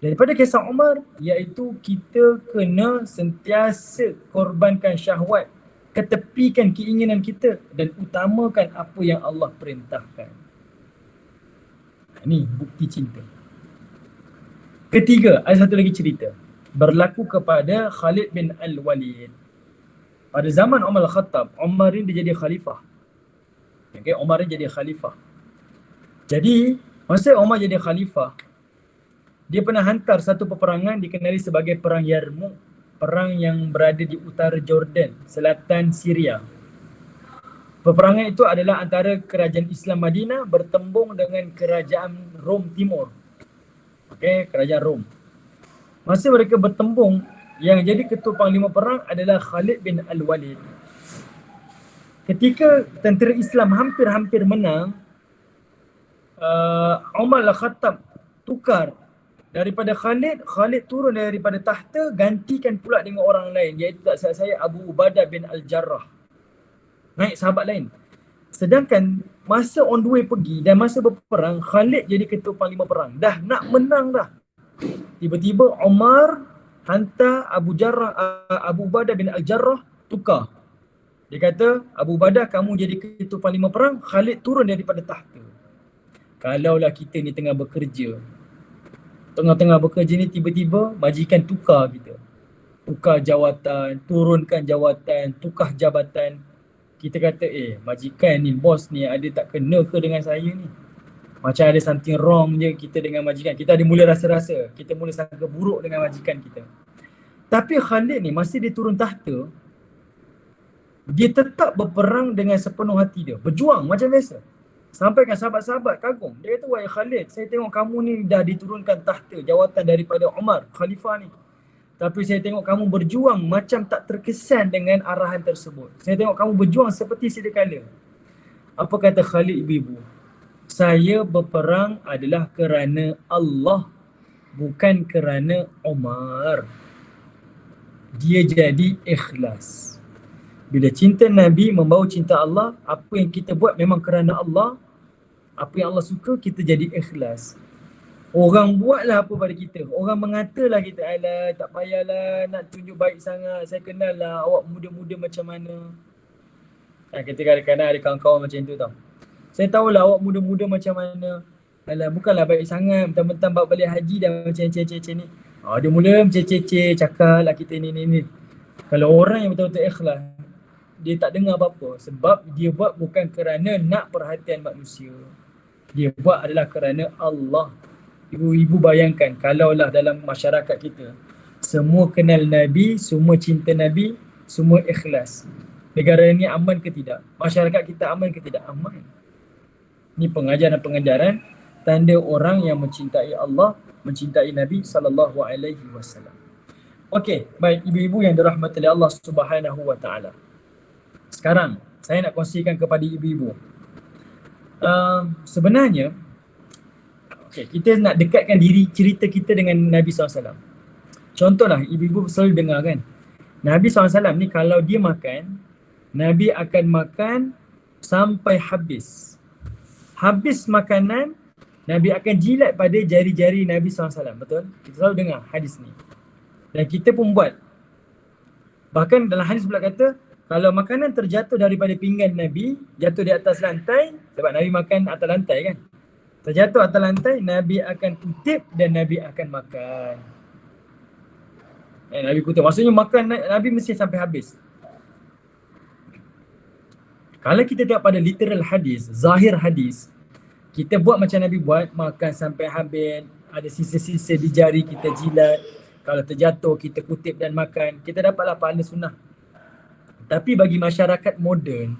Daripada kisah Umar, iaitu kita kena sentiasa korbankan syahwat, ketepikan keinginan kita dan utamakan apa yang Allah perintahkan. Ini bukti cinta. Ketiga, ada satu lagi cerita. Berlaku kepada Khalid bin Al-Walid. Pada zaman Umar Al-Khattab, Umar ni dia jadi khalifah. Okay, Umar ni jadi khalifah. Jadi, masa Umar jadi khalifah, dia pernah hantar satu peperangan dikenali sebagai Perang Yarmouk. Perang yang berada di utara Jordan, selatan Syria. Peperangan itu adalah antara kerajaan Islam Madinah bertembung dengan kerajaan Rom Timur. Okay, kerajaan Rom. Masa mereka bertembung, yang jadi ketua panglima perang adalah Khalid bin Al-Walid. Ketika tentera Islam hampir-hampir menang, Umar Al-Khattab tukar daripada Khalid turun daripada tahta, gantikan pula dengan orang lain, iaitu tak salah saya Abu Ubadah bin Al-Jarrah. Naik sahabat lain. Sedangkan masa on the way pergi dan masa berperang, Khalid jadi ketua panglima perang. Dah nak menang dah. Tiba-tiba Umar hantar Abu Ubadah bin Al-Jarrah tukar. Dia kata, Abu Ubadah kamu jadi ketua panglima perang, Khalid turun daripada tahta. Kalaulah kita ni tengah bekerja, tengah-tengah bekerja ni tiba-tiba majikan tukar kita. Tukar jawatan, turunkan jawatan, tukar jabatan. Kita kata, majikan ni, bos ni ada tak kena ke dengan saya ni? Macam ada something wrong je kita dengan majikan. Kita ada mula rasa-rasa, kita mula sangka buruk dengan majikan kita. Tapi Khalid ni masa dia turun tahta, dia tetap berperang dengan sepenuh hati dia. Berjuang macam biasa. Sampai kan sahabat-sahabat kagum. Dia kata, wahai Khalid, saya tengok kamu ni dah diturunkan tahta jawatan daripada Umar, Khalifah ni. Tapi saya tengok kamu berjuang macam tak terkesan dengan arahan tersebut. Saya tengok kamu berjuang seperti sedia kala. Apa kata Khalid ibu-ibu? Saya berperang adalah kerana Allah, bukan kerana Umar. Dia jadi ikhlas. Bila cinta Nabi membawa cinta Allah, apa yang kita buat memang kerana Allah. Apa yang Allah suka, kita jadi ikhlas. Orang buatlah apa pada kita. Orang mengatalah kita, alah tak payahlah nak tunjuk baik sangat. Saya kenal lah awak muda-muda macam mana. Kita kadang-kadang ada kawan-kawan macam tu tau. Saya tahulah awak muda-muda macam mana. Alah bukanlah baik sangat, mentang-mentang bawa balik haji dah macam ceceh-ceceh ni. Dia mula macam ceceh, cakap lah kita ni. Kalau orang yang betul-betul ikhlas, dia tak dengar apa-apa. Sebab dia buat bukan kerana nak perhatian manusia. Dia buat adalah kerana Allah. Ibu-ibu bayangkan kalaulah dalam masyarakat kita, semua kenal Nabi, semua cinta Nabi, semua ikhlas. Negara ini aman ke tidak? Masyarakat kita aman ke tidak? Aman. Ini pengajaran-pengajaran tanda orang yang mencintai Allah, mencintai Nabi SAW. Okey, baik ibu-ibu yang dirahmati oleh Allah Subhanahu wa taala. Sekarang saya nak kongsikan kepada ibu-ibu. Sebenarnya kita nak dekatkan diri cerita kita dengan Nabi SAW. Contohlah ibu-ibu selalu dengar kan, Nabi SAW ni kalau dia makan, Nabi akan makan sampai habis. Habis makanan, Nabi akan jilat pada jari-jari Nabi SAW. Betul? Kita selalu dengar hadis ni. Dan kita pun buat. Bahkan dalam hadis pula kata, kalau makanan terjatuh daripada pinggan Nabi, jatuh di atas lantai, sebab Nabi makan atas lantai kan. Terjatuh atas lantai, Nabi akan kutip dan Nabi akan makan. Nabi kutip, maksudnya makan Nabi mesti sampai habis. Kalau kita tengok pada literal hadis, zahir hadis, kita buat macam Nabi buat, makan sampai habis, ada sisa-sisa di jari kita jilat. Kalau terjatuh kita kutip dan makan, kita dapatlah pahala sunnah. Tapi bagi masyarakat moden,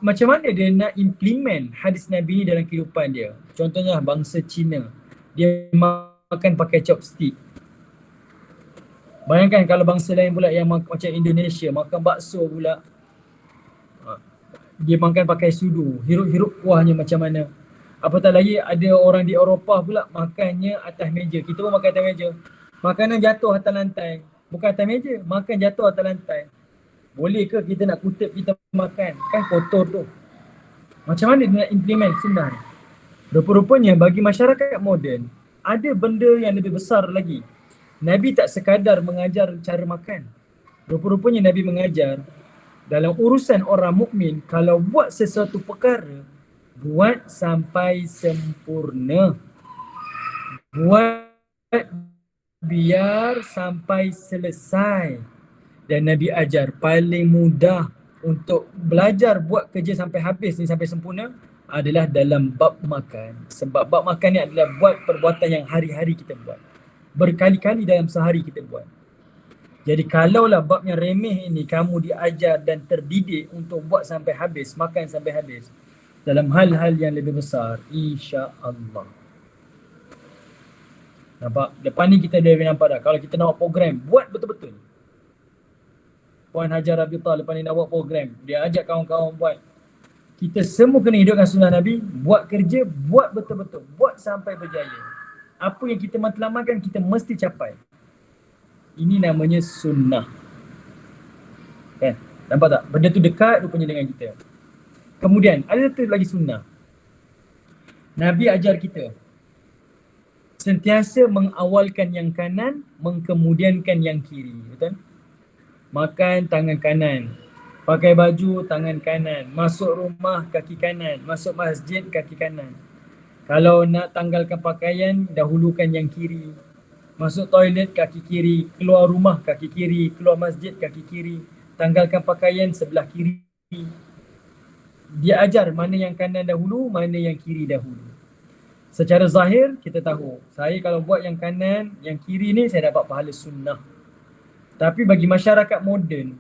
macam mana dia nak implement hadis Nabi ni dalam kehidupan dia? Contohnya bangsa Cina, dia makan pakai chopstick. Bayangkan kalau bangsa lain pula yang macam Indonesia, makan bakso pula. Dia makan pakai sudu, hirup-hirup kuahnya macam mana. Apatah lagi ada orang di Eropah pula makannya atas meja. Kita pun makan atas meja. Makanan jatuh atas lantai. Bukan atas meja, makan jatuh atas lantai. Boleh ke kita nak kutip kita makan? Kan kotor tu. Macam mana dia nak implement sunnah ni? Rupa-rupanya bagi masyarakat moden, ada benda yang lebih besar lagi. Nabi tak sekadar mengajar cara makan. Rupa-rupanya Nabi mengajar dalam urusan orang mukmin, kalau buat sesuatu perkara, buat sampai sempurna. Buat biar sampai selesai. Dan Nabi ajar paling mudah untuk belajar buat kerja sampai habis ni, sampai sempurna adalah dalam bab makan. Sebab bab makan ni adalah buat perbuatan yang hari-hari kita buat. Berkali-kali dalam sehari kita buat. Jadi kalaulah bab yang remeh ini kamu diajar dan terdidik untuk buat sampai habis, makan sampai habis, dalam hal-hal yang lebih besar, insya-Allah. Nampak? Depan ni kita dah nampak dah. Kalau kita nak buat program, buat betul-betul. Puan Hajar Rabiullah lepas ni nak buat program, dia ajak kawan-kawan buat. Kita semua kena hidupkan sunnah Nabi, buat kerja, buat betul-betul, buat sampai berjaya. Apa yang kita matlamatkan kita mesti capai. Ini namanya sunnah. Kan? Nampak tak? Benda tu dekat rupanya dengan kita. Kemudian ada satu lagi sunnah. Nabi ajar kita, sentiasa mengawalkan yang kanan, mengkemudiankan yang kiri. Betul? Makan tangan kanan, pakai baju tangan kanan, masuk rumah kaki kanan, masuk masjid kaki kanan. Kalau nak tanggalkan pakaian, dahulukan yang kiri. Masuk toilet kaki kiri, keluar rumah kaki kiri, keluar masjid kaki kiri. Tanggalkan pakaian sebelah kiri. Dia ajar mana yang kanan dahulu, mana yang kiri dahulu. Secara zahir kita tahu, saya kalau buat yang kanan, yang kiri ni saya dapat pahala sunnah. Tapi bagi masyarakat moden,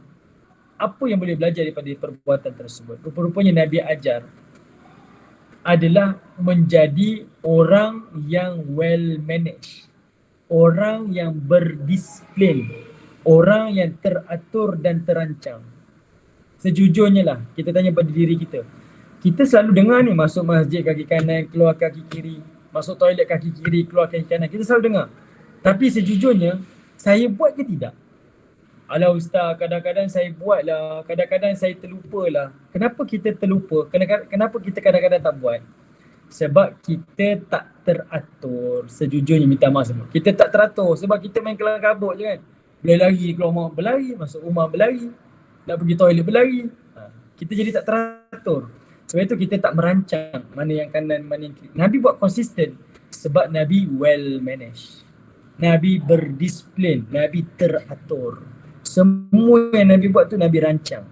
apa yang boleh belajar daripada perbuatan tersebut? Rupa-rupanya Nabi ajar adalah menjadi orang yang well managed, orang yang berdisiplin, orang yang teratur dan terancang. Sejujurnya lah, kita tanya pada diri kita. Kita selalu dengar ni, masuk masjid kaki kanan, keluar kaki kiri, masuk toilet kaki kiri, keluar kaki kanan. Kita selalu dengar. Tapi sejujurnya, saya buat ke tidak? Alah ustaz, kadang-kadang saya buat lah, kadang-kadang saya terlupa lah. Kenapa kita terlupa? Kenapa kita kadang-kadang tak buat? Sebab kita tak teratur. Sejujurnya minta maaf semua. Kita tak teratur sebab kita main kelang kabut je kan. Boleh lari, keluar rumah berlari, masuk rumah berlari, nak pergi toilet berlari. Kita jadi tak teratur. Sebab itu kita tak merancang mana yang kanan, mana yang kiri. Nabi buat konsisten sebab Nabi well managed. Nabi berdisiplin, Nabi teratur. Semua yang Nabi buat tu Nabi rancang.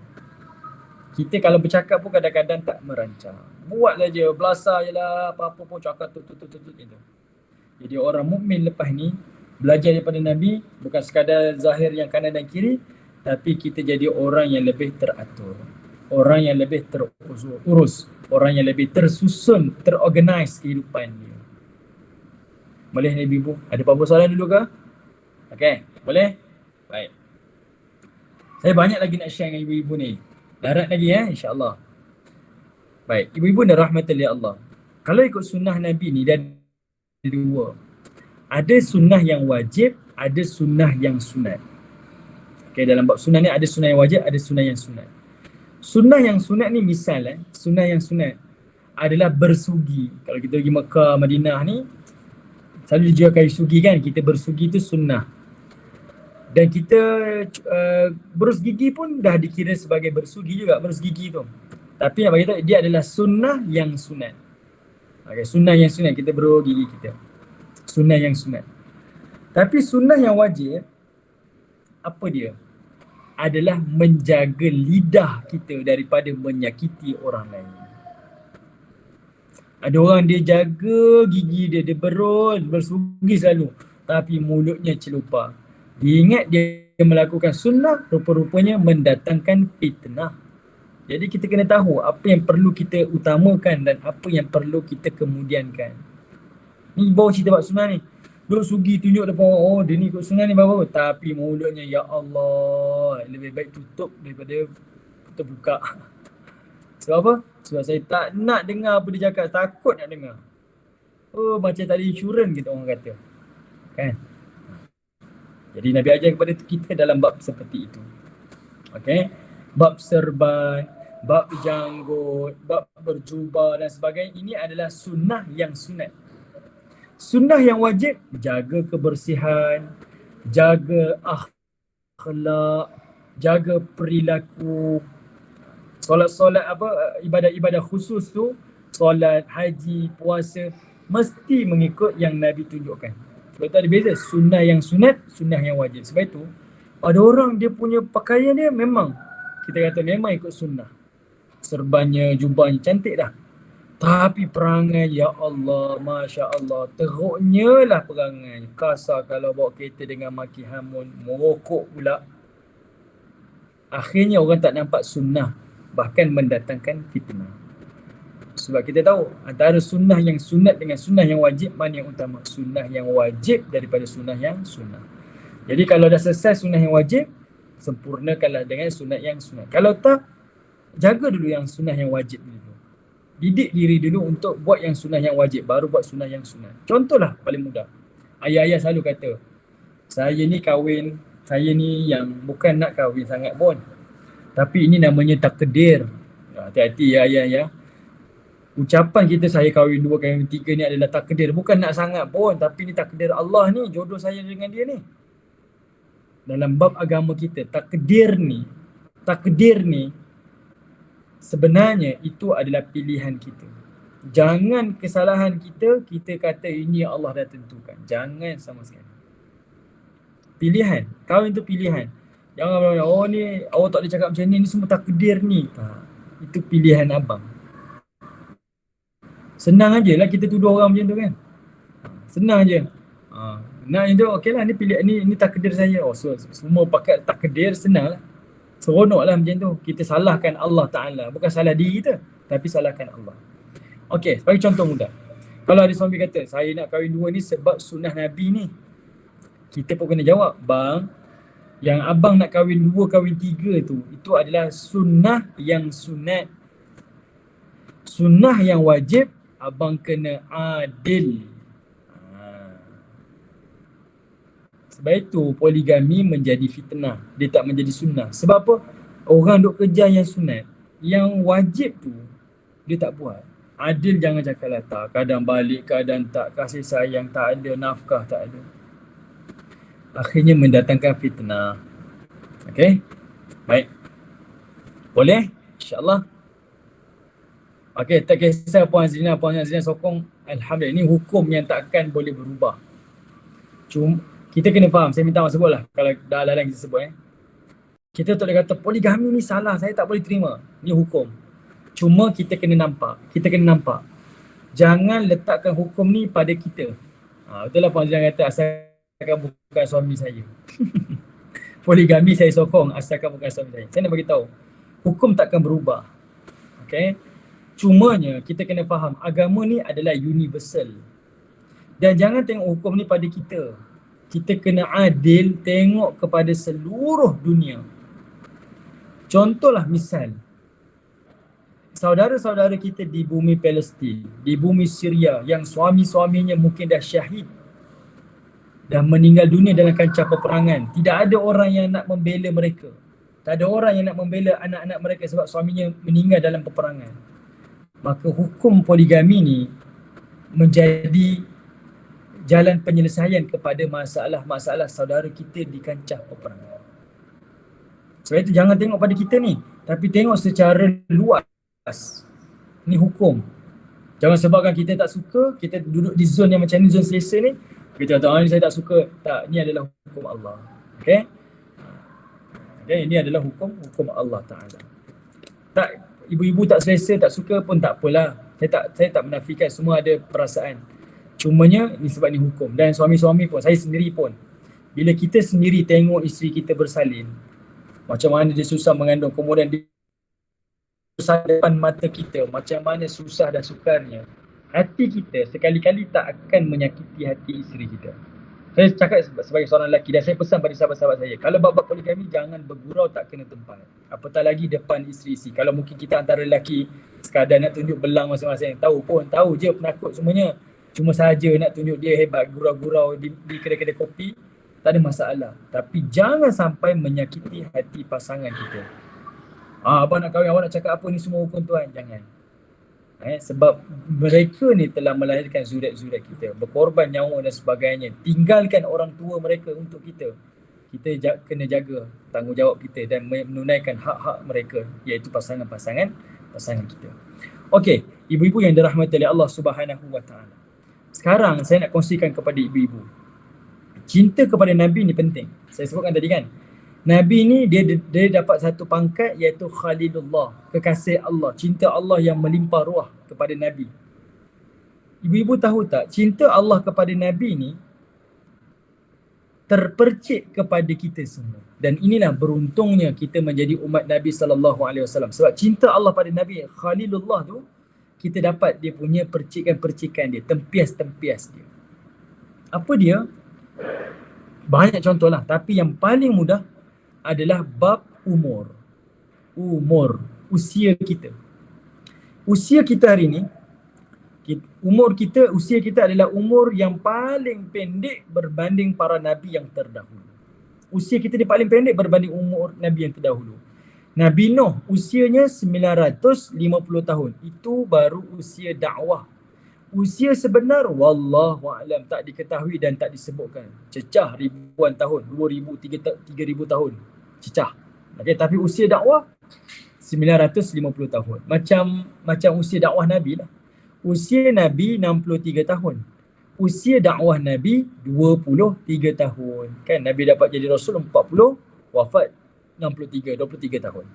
Kita kalau bercakap pun kadang-kadang tak merancang. Buat saja, belasah je lah, apa-apa pun cakap tu gitu. Jadi orang mukmin lepas ni belajar daripada Nabi, bukan sekadar zahir yang kanan dan kiri, tapi kita jadi orang yang lebih teratur, orang yang lebih terurus, orang yang lebih tersusun, terorganize kehidupan dia. Boleh ibu-ibu? Ada apa-apa soalan dulu ke? Okey, boleh? Baik. Saya banyak lagi nak share dengan ibu-ibu ni. Darat lagi insya-Allah. Baik, ibu-ibu dan rahmatan li Allah. Kalau ikut sunnah Nabi ni dia ada dua. Ada sunnah yang wajib, ada sunnah yang sunat. Okey, dalam bab sunnah ni ada sunnah yang wajib, ada sunnah yang sunat. Sunnah yang sunat ni misal sunnah yang sunat adalah bersugi. Kalau kita pergi Mekah, Madinah ni selalu dijual kayu sugi kan, kita bersugi tu sunnah. Dan kita berus gigi pun dah dikira sebagai bersugi juga, berus gigi tu. Tapi nak bagi tahu dia adalah sunnah yang sunat. Okay, sunnah yang sunat kita berus gigi kita. Sunnah yang sunat. Tapi sunnah yang wajib apa dia? Adalah menjaga lidah kita daripada menyakiti orang lain. Ada orang dia jaga gigi dia, dia berus, bersugi selalu. Tapi mulutnya celupar. Dia ingat dia melakukan sunnah, rupa-rupanya mendatangkan fitnah. Jadi kita kena tahu apa yang perlu kita utamakan dan apa yang perlu kita kemudiankan. Ni bawa cerita bab sunnah ni. Duk sugi tunjuk depan orang, oh dia ni ikut sunnah ni bagus. Tapi mulutnya ya Allah, lebih baik tutup daripada terbuka. Sebab apa? Sebab saya tak nak dengar apa dia cakap, takut nak dengar. Oh macam tak ada insurans kita orang kata. Kan? Jadi Nabi ajar kepada kita dalam bab seperti itu. Okey. Bab serban, bab janggut, bab berjubah dan sebagainya, ini adalah sunnah yang sunat. Sunnah yang wajib, jaga kebersihan, jaga akhlak, jaga perilaku. Solat-solat ibadah-ibadah khusus tu, solat, haji, puasa, mesti mengikut yang Nabi tunjukkan. Sebab tu ada beza sunnah yang sunat, sunnah yang wajib. Sebab itu ada orang dia punya pakaian dia memang kita kata memang ikut sunnah. Serbannya, jubahnya cantik dah. Tapi perangai ya Allah, Masya Allah, teruknya lah perangai. Kasar kalau bawa kereta dengan maki hamun, merokok pula. Akhirnya orang tak nampak sunnah, bahkan mendatangkan fitnah. Sebab kita tahu antara sunnah yang sunat dengan sunnah yang wajib, mana yang utama? Sunnah yang wajib daripada sunnah yang sunnah. Jadi kalau dah selesai sunnah yang wajib, sempurnakanlah dengan sunnah yang sunat. Kalau tak, jaga dulu yang sunnah yang wajib dulu. Didik diri dulu untuk buat yang sunnah yang wajib, baru buat sunnah yang sunat. Contohlah paling mudah. Ayah-ayah selalu kata, saya ni kahwin, saya ni yang bukan nak kahwin sangat pun. Tapi ini namanya takdir. Hati-hati ya ayah ya. Ucapan kita saya kahwin dua, kahwin tiga ni adalah takdir. Bukan nak sangat pun, tapi ni takdir Allah ni, jodoh saya dengan dia ni. Dalam bab agama kita, takdir ni sebenarnya itu adalah pilihan kita. Jangan kesalahan kita, kita kata ini Allah dah tentukan. Jangan sama sekali. Pilihan, kahwin tu pilihan. Jangan bilang, oh ni awak tak boleh cakap macam ni semua takdir ni. Itu pilihan abang. Senang aje lah kita tuduh orang macam tu kan. Senang aje. Nak itu okey lah, ni pilihan ni takdir saya. Oh, so, semua pakai takdir, senang lah. Seronok lah macam tu. Kita salahkan Allah Ta'ala. Bukan salah diri kita, tapi salahkan Allah. Okey, sebagai contoh mudah. Kalau ada suami kata, saya nak kahwin dua ni sebab sunnah Nabi ni. Kita pun kena jawab, bang, yang abang nak kahwin dua, kahwin tiga tu, itu adalah sunnah yang sunat. Sunnah yang wajib, abang kena adil. Sebab itu poligami menjadi fitnah. Dia tak menjadi sunnah. Sebab apa? Orang duk kerja yang sunat. Yang wajib tu, dia tak buat. Adil jangan cakap lah tak. Kadang balik, kadang tak. Kasih sayang tak ada, nafkah tak ada. Akhirnya mendatangkan fitnah. Okey? Baik. Boleh? InsyaAllah. Okey, tak kisah Puan Zina sokong. Alhamdulillah, ini hukum yang takkan boleh berubah. Cuma kita kena faham, saya minta maaf sebutlah kalau dah lain kita sebut Kita tak boleh kata poligami ni salah, saya tak boleh terima. Ni hukum. Cuma kita kena nampak. Jangan letakkan hukum ni pada kita. Betul lah Puan Zina kata asalkan bukan suami saya. Poligami saya sokong asalkan bukan suami saya. Saya nak bagi tahu, hukum takkan berubah. Okey. Cumanya kita kena faham agama ni adalah universal. Dan jangan tengok hukum ni pada kita. Kita kena adil tengok kepada seluruh dunia. Contohlah misal, saudara-saudara kita di bumi Palestin, di bumi Syria yang suami-suaminya mungkin dah syahid, dah meninggal dunia dalam kancah peperangan. Tidak ada orang yang nak membela mereka. Tak ada orang yang nak membela anak-anak mereka sebab suaminya meninggal dalam peperangan. Maka hukum poligami ni menjadi jalan penyelesaian kepada masalah-masalah saudara kita di kancah peperangan. Sebab itu jangan tengok pada kita ni, tapi tengok secara luas. Ni hukum. Jangan sebabkan kita tak suka, kita duduk di zon yang macam ni, zon selesa ni, kita kata, ni saya tak suka. Tak, ni adalah hukum Allah. Okay? Okay, ini adalah hukum Allah Ta'ala. Tak, ibu-ibu tak selesa, tak suka pun tak apalah. Saya tak menafikan, semua ada perasaan. Cumanya ni sebab ni hukum. Dan suami-suami pun, saya sendiri pun, bila kita sendiri tengok isteri kita bersalin, macam mana dia susah mengandung, kemudian dia susah depan mata kita, macam mana susah dan sukarnya, hati kita sekali-kali tak akan menyakiti hati isteri kita. Saya cakap sebagai seorang lelaki, dan saya pesan pada sahabat-sahabat saya, kalau bab poligami jangan bergurau tak kena tempat. Apatah lagi depan isteri-isteri. Kalau mungkin kita antara lelaki sekadar nak tunjuk belang masing-masing, tahu je penakut semuanya. Cuma saja nak tunjuk dia hebat, gurau-gurau di kedai-kedai kopi, tak ada masalah. Tapi jangan sampai menyakiti hati pasangan kita. Abang nak kahwin, awak nak cakap apa ni semua hukum Tuhan? Jangan. Sebab mereka ni telah melahirkan zurat-zurat kita, berkorban nyawa dan sebagainya, tinggalkan orang tua mereka untuk kita. Kita kena jaga tanggungjawab kita dan menunaikan hak-hak mereka, iaitu pasangan kita. Okey, ibu-ibu yang dirahmati oleh Allah Subhanahu wa Ta'ala. Sekarang saya nak kongsikan kepada ibu-ibu. Cinta kepada Nabi ni penting. Saya sebutkan tadi kan. Nabi ni dia dapat satu pangkat iaitu Khalilullah, kekasih Allah. Cinta Allah yang melimpah ruah kepada Nabi. Ibu-ibu tahu tak, cinta Allah kepada Nabi ni terpercik kepada kita semua. Dan inilah beruntungnya kita menjadi umat Nabi SAW. Sebab cinta Allah pada Nabi Khalilullah tu, kita dapat dia punya percikan-percikan dia, tempias-tempias dia. Apa dia? Banyak contoh lah, tapi yang paling mudah adalah bab umur, usia kita. Usia kita hari ni, usia kita adalah umur yang paling pendek berbanding para Nabi yang terdahulu. Usia kita ni paling pendek berbanding umur Nabi yang terdahulu. Nabi Nuh usianya 950 tahun. Itu baru usia dakwah. Usia sebenar wallahu a'lam, tak diketahui dan tak disebutkan. Cecah ribuan tahun, 2000, 3000 tahun. Cecah. Okay, tapi usia dakwah 950 tahun. Macam usia dakwah Nabi lah. Usia Nabi 63 tahun. Usia dakwah Nabi 23 tahun. Kan Nabi dapat jadi Rasul 40, wafat 63, 23 tahun.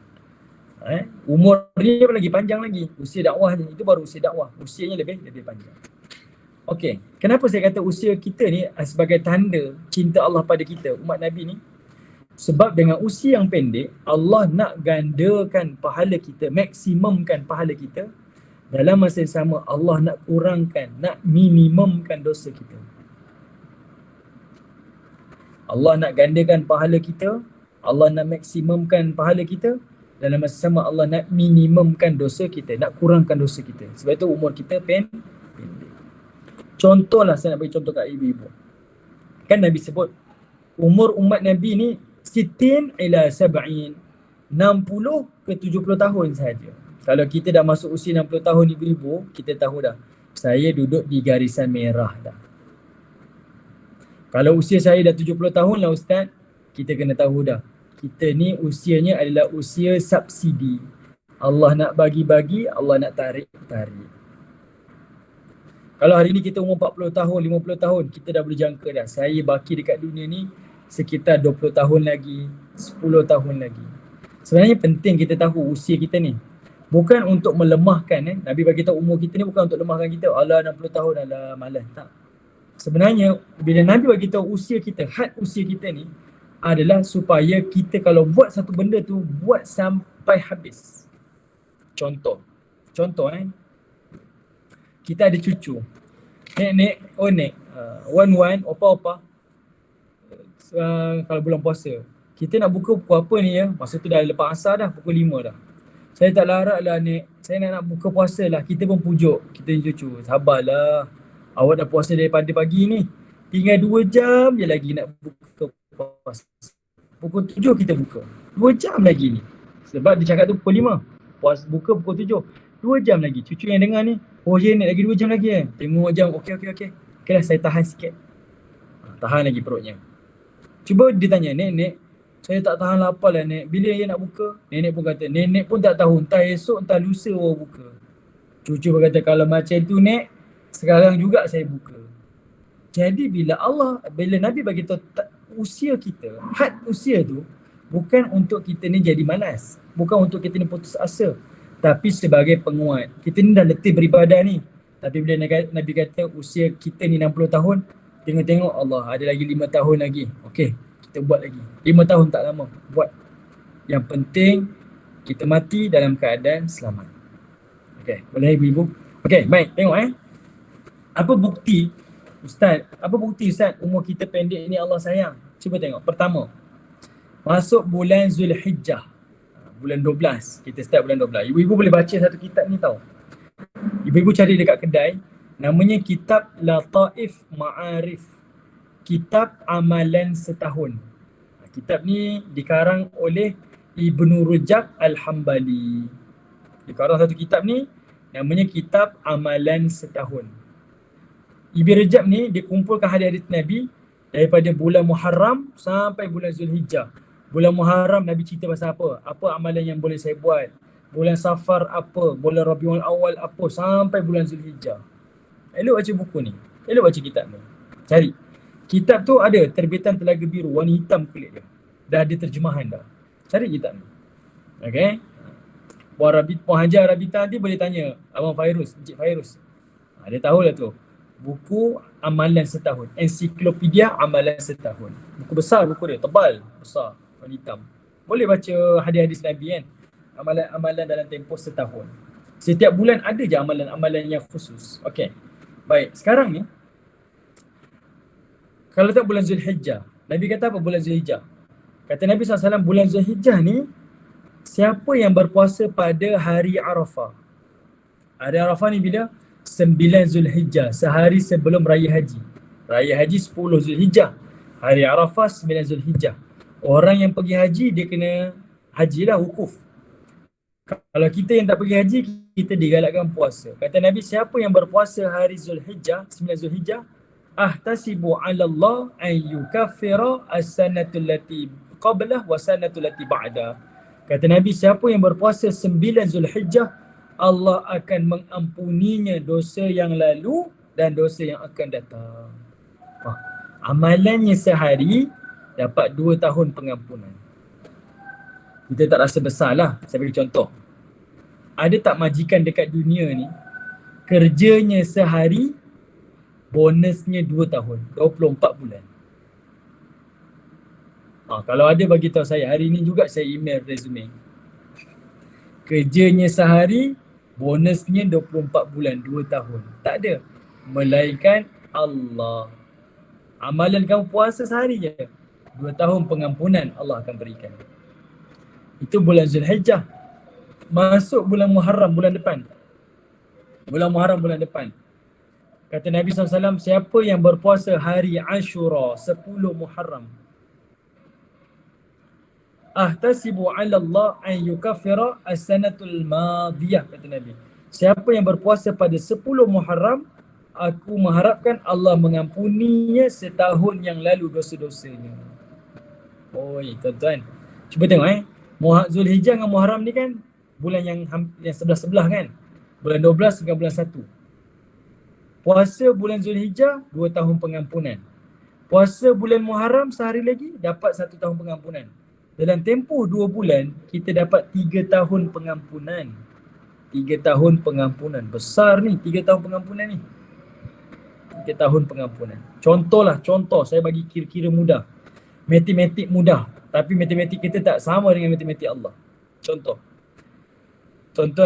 Umur dia lagi panjang lagi. Usia dakwah itu baru usia dakwah. Usianya lebih panjang. Okey, kenapa saya kata usia kita ni sebagai tanda cinta Allah pada kita, umat Nabi ni? Sebab dengan usia yang pendek, Allah nak gandakan pahala kita, maksimumkan pahala kita. Dalam masa yang sama, Allah nak kurangkan, nak minimumkan dosa kita. Allah nak gandakan pahala kita, Allah nak maksimumkan pahala kita. Dalam masa sama, Allah nak minimumkan dosa kita, nak kurangkan dosa kita. Sebab itu umur kita pendek. Contohlah, saya nak bagi contoh kat ibu-ibu. Kan Nabi sebut umur umat Nabi ni sitin ila sab'in, 60 ke 70 tahun sahaja. Kalau kita dah masuk usia 60 tahun ibu-ibu, kita tahu dah, saya duduk di garisan merah dah. Kalau usia saya dah 70 tahun lah Ustaz, kita kena tahu dah, kita ni usianya adalah usia subsidi. Allah nak bagi-bagi, Allah nak tarik-tarik. Kalau hari ni kita umur 40 tahun, 50 tahun, kita dah boleh jangka dah, saya baki dekat dunia ni sekitar 20 tahun lagi, 10 tahun lagi. Sebenarnya penting kita tahu usia kita ni. Bukan untuk melemahkan. Nabi bagi tahu umur kita ni bukan untuk lemahkan kita. Alah 60 tahun, alah malas. Tak. Sebenarnya bila Nabi bagi tahu usia kita, had usia kita ni adalah supaya kita kalau buat satu benda tu, buat sampai habis. Contoh kita ada cucu. Nek, wan, opa. Kalau bulan puasa, kita nak buka pukul apa ni ya? Masa tu dah lepas asar dah, pukul 5 dah. Saya tak larat lah Nek, saya nak buka puasa lah. Kita pun pujuk, kita ni cucu, sabarlah. Awak dah puasa daripada pagi ni, tinggal 2 jam je lagi nak buka puasa. Pukul 7 kita buka, 2 jam lagi ni. Sebab dia cakap tu pukul 5, buka pukul 7, 2 jam lagi. Cucu yang dengar ni, oh ya Nek, lagi 2 jam lagi tengok jam, okey. Okey lah, saya tahan sikit. Tahan lagi perutnya. Cuba dia tanya, Nek, saya tak tahan lapar lah Nek, bila dia nak buka? Nenek pun kata, nenek pun tak tahu, entah esok entah lusa orang buka. Cucu pun kata, kalau macam tu Nek, sekarang juga saya buka. Jadi bila Nabi bagi tahu usia kita, had usia tu bukan untuk kita ni jadi malas, bukan untuk kita ni putus asa, tapi sebagai penguat. Kita ni dah letih beribadah ni, tapi bila Nabi kata usia kita ni 60 tahun, tengok Allah ada lagi 5 tahun lagi. Okey, kita buat lagi. 5 tahun tak lama, buat. Yang penting kita mati dalam keadaan selamat. Okey, boleh ibu-ibu? Okey, baik, tengok Apa bukti Ustaz umur kita pendek ni Allah sayang? Cuba tengok. Pertama, masuk bulan Zulhijjah, bulan 12. Kita start bulan 12. Ibu-ibu boleh baca satu kitab ni tau. Ibu-ibu cari dekat kedai, namanya Kitab Lataif Ma'arif, Kitab Amalan Setahun. Kitab ni dikarang oleh Ibnu Rajab Al-Hambali. Dikarang satu kitab ni, namanya Kitab Amalan Setahun. Ibnu Rajab ni dia kumpulkan hadis-hadis Nabi daripada bulan Muharram sampai bulan Zulhijjah. Bulan Muharram Nabi cerita pasal apa? Apa amalan yang boleh saya buat? Bulan Safar apa? Bulan Rabiul Awal apa? Sampai bulan Zulhijjah. Elok baca buku ni. Elok baca kitab ni. Cari. Kitab tu ada terbitan Telaga Biru, warna hitam kulit dia. Dah ada terjemahan dah. Cari kitab ni. Okay. Puan Hajar Rabita nanti boleh tanya Abang Fairuz, Encik Fairuz. Dia tahulah tu. Buku Amalan Setahun. Ensiklopedia Amalan Setahun. Buku besar buku dia. Tebal. Besar. Warna hitam. Boleh baca hadis-hadis Nabi kan. Amalan dalam tempoh setahun. Setiap bulan ada je amalan-amalan yang khusus. Okey. Baik. Sekarang ni, kalau tak bulan Zulhijjah. Nabi kata apa bulan Zulhijjah? Kata Nabi SAW, bulan Zulhijjah ni, siapa yang berpuasa pada hari Arafah. Hari Arafah ni bila? 9 Zulhijjah, sehari sebelum Raya Haji. Raya Haji 10 Zulhijjah. Hari Arafah 9 Zulhijjah. Orang yang pergi haji, dia kena haji lah, wukuf. Kalau kita yang tak pergi haji, kita digalakkan puasa. Kata Nabi, siapa yang berpuasa hari Zulhijjah, 9 Zulhijjah, ahtasibu 'ala Allah an yukaffira as-sanatul lati qablah wa sanatul lati ba'da. Kata Nabi, siapa yang berpuasa 9 Zulhijjah, Allah akan mengampuninya dosa yang lalu dan dosa yang akan datang. Amalannya sehari dapat 2 tahun pengampunan. Kita tak rasa besar lah. Saya bagi contoh. Ada tak majikan dekat dunia ni, kerjanya sehari, bonusnya 2 tahun, 24 bulan. Kalau ada bagi tahu saya, hari ni juga saya email resume. Kerjanya sehari, bonusnya 24 bulan, 2 tahun. Tak ada. Melainkan Allah. Amalan kamu puasa sehari je, 2 tahun pengampunan Allah akan berikan. Itu bulan Zulhijjah. Masuk bulan Muharram bulan depan. Bulan Muharram bulan depan. Kata Nabi SAW, siapa yang berpuasa hari Ashura 10 Muharram, ahtasibu 'ala Allah an yukaffira as-sanatul madiyah, kata Nabi. Siapa yang berpuasa pada 10 Muharram, aku mengharapkan Allah mengampuninya setahun yang lalu dosa-dosanya. Oi, tuan-tuan. Cuba tengok Zulhijjah dengan Muharram ni kan bulan yang sebelah-sebelah kan. Bulan 12 dengan bulan 1. Puasa bulan Zulhijjah 2 tahun pengampunan. Puasa bulan Muharram sehari lagi dapat 1 tahun pengampunan. Dalam tempoh 2 bulan kita dapat 3 tahun pengampunan. 3 tahun pengampunan. Besar ni 3 tahun pengampunan ni. 3 tahun pengampunan. Contoh saya bagi kira-kira mudah. Matematik mudah. Tapi matematik kita tak sama dengan matematik Allah. Contoh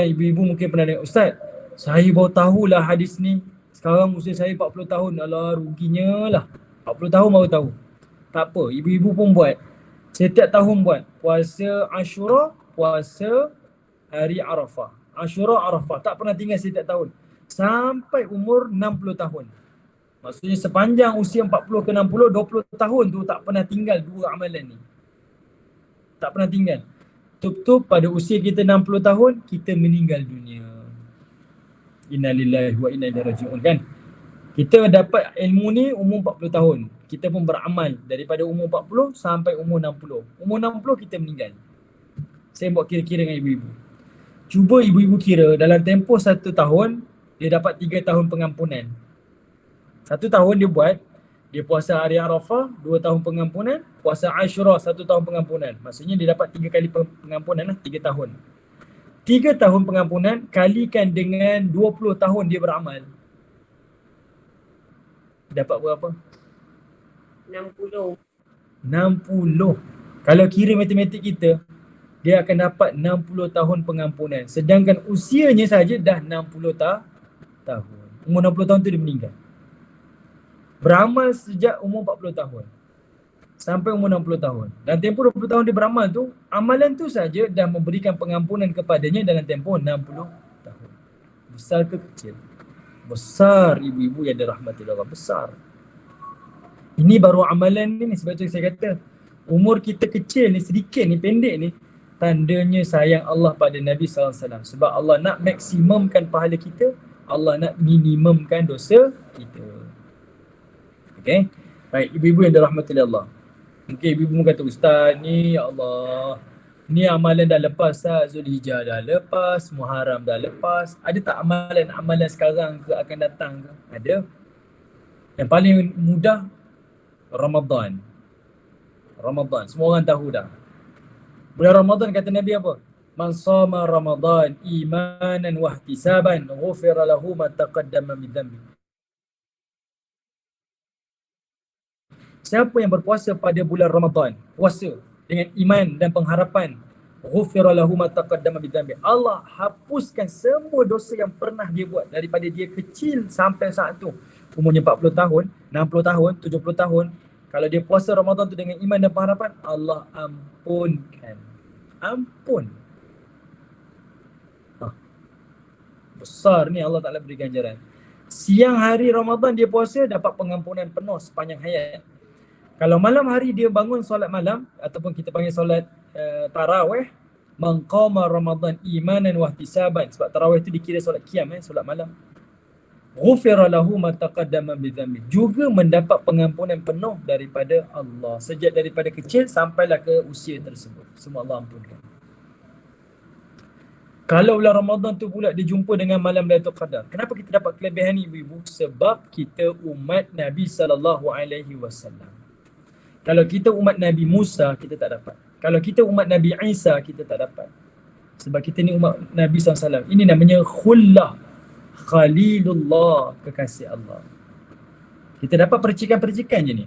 ibu-ibu mungkin pernah dengar, Ustaz, saya baru tahulah hadis ni. Sekarang usia saya 40 tahun. Alah, ruginya lah. 40 tahun baru tahu. Tak apa, ibu-ibu pun buat. Setiap tahun buat. Puasa Ashura, puasa hari Arafah. Ashura, Arafah. Tak pernah tinggal setiap tahun. Sampai umur 60 tahun. Maksudnya sepanjang usia 40 ke 60, 20 tahun tu tak pernah tinggal 2 amalan ni. Tak pernah tinggal. Tup-tup pada usia kita 60 tahun, kita meninggal dunia. Innalillahi wa inna ilaihi raji'un kan. Kita dapat ilmu ni umur 40 tahun. Kita pun beramal daripada umur 40 sampai umur 60. Umur 60 kita meninggal. Saya buat kira-kira dengan ibu-ibu. Cuba ibu-ibu kira dalam tempoh 1 tahun, dia dapat 3 tahun pengampunan. 1 tahun dia buat, dia puasa hari Arafah, 2 tahun pengampunan. Puasa Ashura, 1 tahun pengampunan. Maksudnya dia dapat 3 kali pengampunan lah, 3 tahun. 3 tahun pengampunan kalikan dengan 20 tahun dia beramal. Dapat berapa? 60. 60. Kalau kira matematik kita, dia akan dapat 60 tahun pengampunan. Sedangkan usianya saja dah 60 tahun. Umur 60 tahun tu dia meninggal. Beramal sejak umur 40 tahun sampai umur 60 tahun. Dan tempoh 20 tahun dia beramal tu, amalan tu saja dah memberikan pengampunan kepadanya dalam tempoh 60 tahun. Besar ke kecil? Besar, ibu-ibu yang dirahmati Allah. Besar. Ini baru amalan ni, sebab tu saya kata umur kita kecil ni, sedikit ni, pendek ni, tandanya sayang Allah pada Nabi SAW. Sebab Allah nak maksimumkan pahala kita, Allah nak minimumkan dosa kita. Okay. Baik, ibu-ibu yang dirahmati Allah. Mungkin ibu-ibu kata, Ustaz ni, ya Allah, ni amalan dah lepas, Zulhijjah dah lepas, Muharram dah lepas. Ada tak amalan sekarang ke akan datang ke? Ada. Yang paling mudah, Ramadan. Semua orang tahu dah. Bulan Ramadan kata Nabi apa? Man shama Ramadan imanan wa ihtisaban ghufira lahu ma taqaddama min dhanbi. Siapa yang berpuasa pada bulan Ramadan, puasa dengan iman dan pengharapan, ghufira lahu ma taqaddama min dhanbi. Allah hapuskan semua dosa yang pernah dia buat daripada dia kecil sampai saat tu. Umurnya 40 tahun, 60 tahun, 70 tahun. Kalau dia puasa Ramadan tu dengan iman dan pengharapan, Allah ampunkan. Ampun. Besar ni Allah Ta'ala beri ganjaran. Siang hari Ramadan dia puasa, dapat pengampunan penuh sepanjang hayat. Kalau malam hari dia bangun solat malam, ataupun kita panggil solat tarawih, Man qama Ramadan imanan wa ihtisaban. Sebab tarawih itu dikira solat qiyam, solat malam. Ghufira lahu ma taqaddama min dhanbi. Juga mendapat pengampunan penuh daripada Allah. Sejak daripada kecil sampailah ke usia tersebut. Semua Allah ampunkan. Kalau bulan Ramadan tu pula dia jumpa dengan malam Lailatul Qadar. Kenapa kita dapat kelebihan ni ibu-ibu? Sebab kita umat Nabi SAW. Kalau kita umat Nabi Musa, kita tak dapat. Kalau kita umat Nabi Isa, kita tak dapat. Sebab kita ni umat Nabi SAW. Ini namanya khullah. Khalilullah, kekasih Allah. Kita dapat percikan-percikan je ni.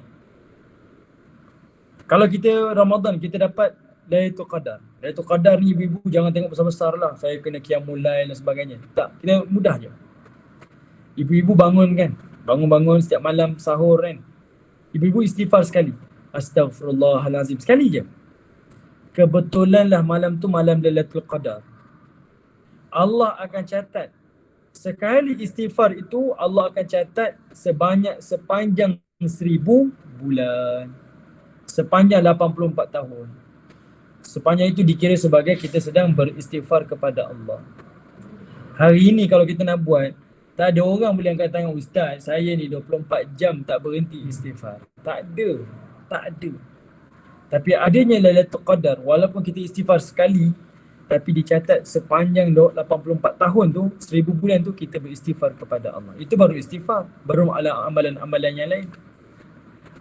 Kalau kita Ramadan, kita dapat Lailatul Qadar. Lailatul Qadar ni ibu-ibu jangan tengok besar-besar lah. Saya kena qiyamul lail dan sebagainya. Tak, kita mudah je. Ibu-ibu bangun kan. Bangun-bangun setiap malam sahur kan. Ibu-ibu istighfar sekali. Astaghfirullahalazim. Sekali je. Kebetulanlah malam tu malam Lailatul Qadar. Allah akan catat. Sekali istighfar itu Allah akan catat sepanjang 1000 bulan. Sepanjang 84 tahun. Sepanjang itu dikira sebagai kita sedang beristighfar kepada Allah. Hari ini kalau kita nak buat, tak ada orang boleh angkat tangan, Ustaz, saya ni 24 jam tak berhenti istighfar. Tak ada. Tak ada. Tapi adanya Lailatul Qadar, walaupun kita istighfar sekali, tapi dicatat sepanjang 84 tahun tu, 1000 bulan tu kita beristighfar kepada Allah. Itu baru istighfar. Baru amalan-amalan yang lain.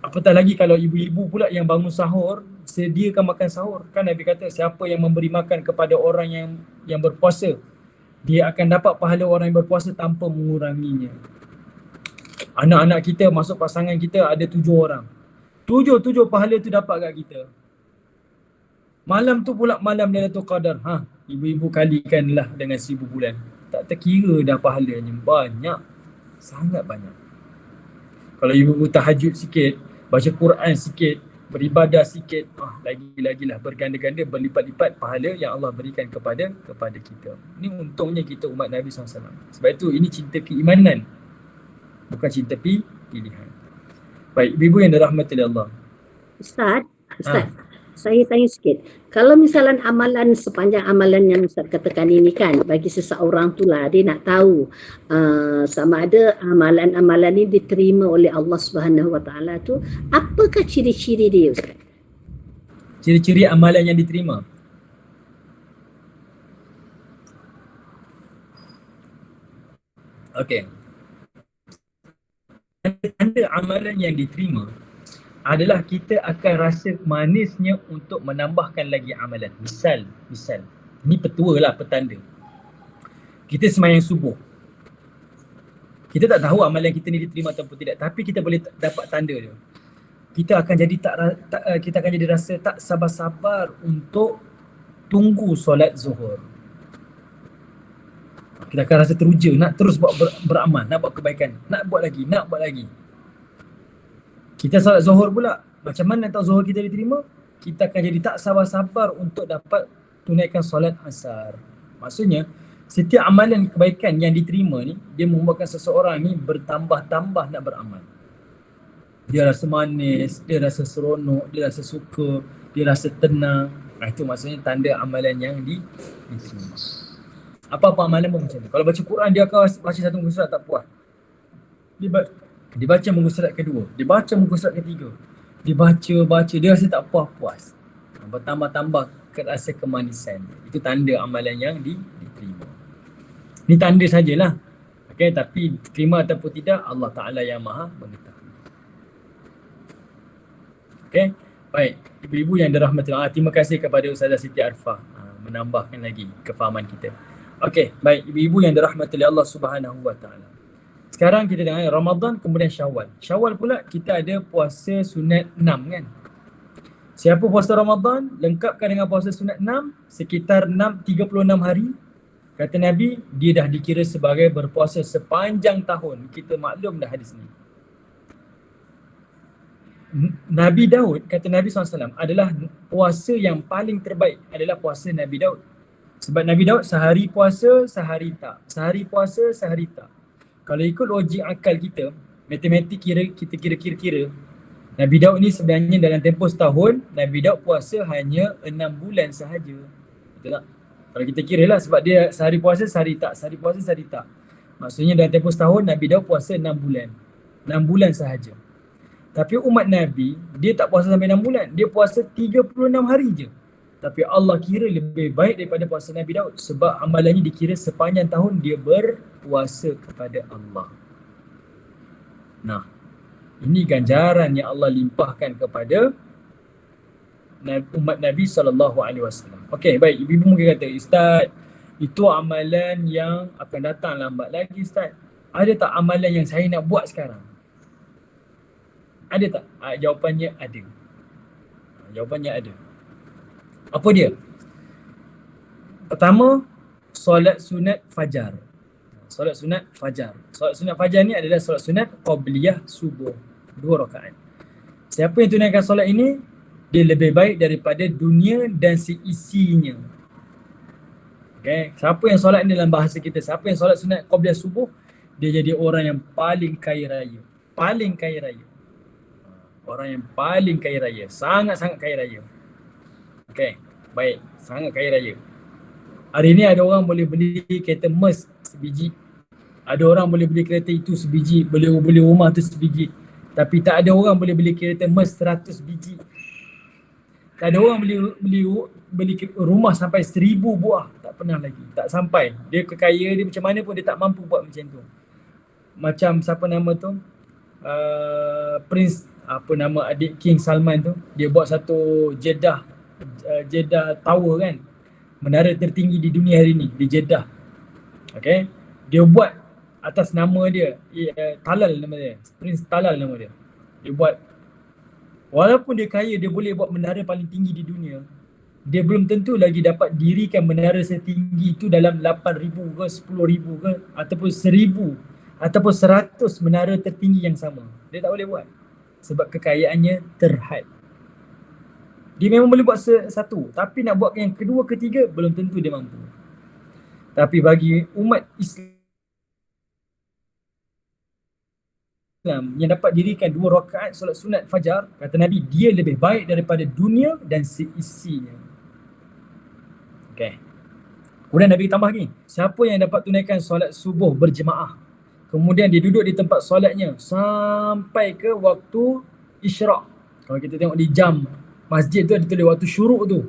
Apatah lagi kalau ibu-ibu pula yang bangun sahur, sediakan makan sahur. Kan Nabi kata siapa yang memberi makan kepada orang yang berpuasa, dia akan dapat pahala orang yang berpuasa tanpa menguranginya. Anak-anak kita masuk pasangan kita ada 7 orang. 7 pahala tu dapat kat kita. Malam tu pula malam Lailatul Qadar. Ibu-ibu kalikanlah dengan 1000 bulan. Tak terkira dah pahalanya. Banyak. Sangat banyak. Kalau ibu-ibu tahajud sikit, baca Quran sikit, beribadah sikit, lagi-lagilah berganda-ganda, berlipat-lipat pahala yang Allah berikan kepada kita. Ini untungnya kita umat Nabi SAW. Sebab itu ini cinta keimanan, bukan cinta pilihan. Baik, ibu-ibu yang dirahmati Allah. Ustaz, saya tanya sikit. Kalau misalnya amalan sepanjang amalan yang Ustaz katakan ini kan, bagi seseorang tu lah dia nak tahu sama ada amalan-amalan ini diterima oleh Allah Subhanahu Wa Taala tu, apakah ciri-ciri dia Ustaz? Ciri-ciri amalan yang diterima. Okey. Tanda amalan yang diterima adalah kita akan rasa manisnya untuk menambahkan lagi amalan. Misal, ni petua lah, petanda. Kita sembahyang subuh. Kita tak tahu amalan kita ni diterima ataupun tidak, tapi kita boleh dapat tanda dia. Kita akan jadi rasa tak sabar-sabar untuk tunggu solat zuhur. Kita akan rasa teruja, nak terus buat beramal, nak buat kebaikan, nak buat lagi. Kita solat zuhur pula, macam mana tahu zuhur kita diterima? Kita akan jadi tak sabar-sabar untuk dapat tunaikan solat asar. Maksudnya, setiap amalan kebaikan yang diterima ni, dia membuatkan seseorang ni bertambah-tambah nak beramal. Dia rasa manis, dia rasa seronok, dia rasa suka, dia rasa tenang. Itu maksudnya tanda amalan yang diterima. Apa-apa amalan pun macam tu. Kalau baca Quran, dia akan baca satu muka surat tak puas. Dia baca muka surat kedua, dia baca muka surat ketiga. Dia baca, dia rasa tak puas. Bertambah-tambah rasa kemanisan. Itu tanda amalan yang diterima. Ni tanda sajalah. Okay, tapi terima ataupun tidak, Allah Ta'ala yang maha mengetahui. Okay, baik. Ibu-ibu yang dirahmati Allah, terima kasih kepada Ustazah Siti Arfah menambahkan lagi kefahaman kita. Okey, baik, ibu-ibu yang dirahmati Allah Subhanahu Wa Taala. Sekarang kita dengar Ramadan, kemudian Syawal. Syawal pula kita ada puasa sunat 6 kan. Siapa puasa Ramadan, lengkapkan dengan puasa sunat 6, sekitar 36 hari. Kata Nabi, dia dah dikira sebagai berpuasa sepanjang tahun. Kita maklum dah hadis ni. Nabi Daud, kata Nabi SAW, adalah puasa yang paling terbaik adalah puasa Nabi Daud. Sebab Nabi Daud sehari puasa, sehari tak. Sehari puasa, sehari tak. Kalau ikut logik akal kita, matematik kita kira-kira, Nabi Daud ni sebenarnya dalam tempoh setahun, Nabi Daud puasa hanya 6 bulan sahaja. Betul tak? Kalau kita kira lah, sebab dia sehari puasa, sehari tak. Sehari puasa, sehari tak. Maksudnya dalam tempoh setahun, Nabi Daud puasa 6 bulan. 6 bulan sahaja. Tapi umat Nabi, dia tak puasa sampai 6 bulan. Dia puasa 36 hari je. Tapi Allah kira lebih baik daripada puasa Nabi Daud. Sebab amalannya dikira sepanjang tahun dia berpuasa kepada Allah. Nah, ini ganjaran yang Allah limpahkan kepada umat Nabi SAW. Okey, baik. Ibu-ibu mungkin kata, Ustaz, itu amalan yang akan datang lambat lagi, Ustaz. Ada tak amalan yang saya nak buat sekarang? Ada tak? Jawapannya ada. Jawapannya ada. Apa dia? Pertama, solat sunat fajar. Solat sunat fajar. Solat sunat fajar ni adalah solat sunat qabliyah subuh. 2 rakaat. Siapa yang tunaikan solat ini, dia lebih baik daripada dunia dan seisinya. Okay. Siapa yang solat ni dalam bahasa kita, siapa yang solat sunat qabliyah subuh, dia jadi orang yang paling kaya raya. Paling kaya raya. Orang yang paling kaya raya. Sangat-sangat kaya raya. Okay, baik. Sangat kaya raya. Hari ni ada orang boleh beli kereta Merc sebiji. Ada orang boleh beli kereta itu sebiji. Boleh beli rumah tu sebiji. Tapi tak ada orang boleh beli kereta Merc 100 biji. Tak ada orang beli rumah sampai 1000 buah. Tak pernah lagi. Tak sampai. Dia kekaya dia macam mana pun dia tak mampu buat macam tu. Macam siapa nama tu? Prince, apa nama adik King Salman tu. Dia buat satu Jeddah Tower kan. Menara tertinggi di dunia hari ni. Di Jeddah. Okay. Dia buat atas nama dia. Talal nama dia. Prince Talal nama dia. Dia buat. Walaupun dia kaya, dia boleh buat menara paling tinggi di dunia. Dia belum tentu lagi dapat dirikan menara setinggi itu dalam 8,000 ke 10,000 ke ataupun 1,000 ataupun 100 menara tertinggi yang sama. Dia tak boleh buat. Sebab kekayaannya terhad. Dia memang boleh buat satu. Tapi nak buat yang kedua, ketiga, belum tentu dia mampu. Tapi bagi umat Islam yang dapat dirikan 2 rakaat solat sunat fajar, kata Nabi, dia lebih baik daripada dunia dan seisinya. Okay. Kemudian Nabi tambah lagi, siapa yang dapat tunaikan solat subuh berjemaah, kemudian dia duduk di tempat solatnya sampai ke waktu isyraq. Kalau kita tengok di jam masjid tu ada tulis waktu syuruk tu.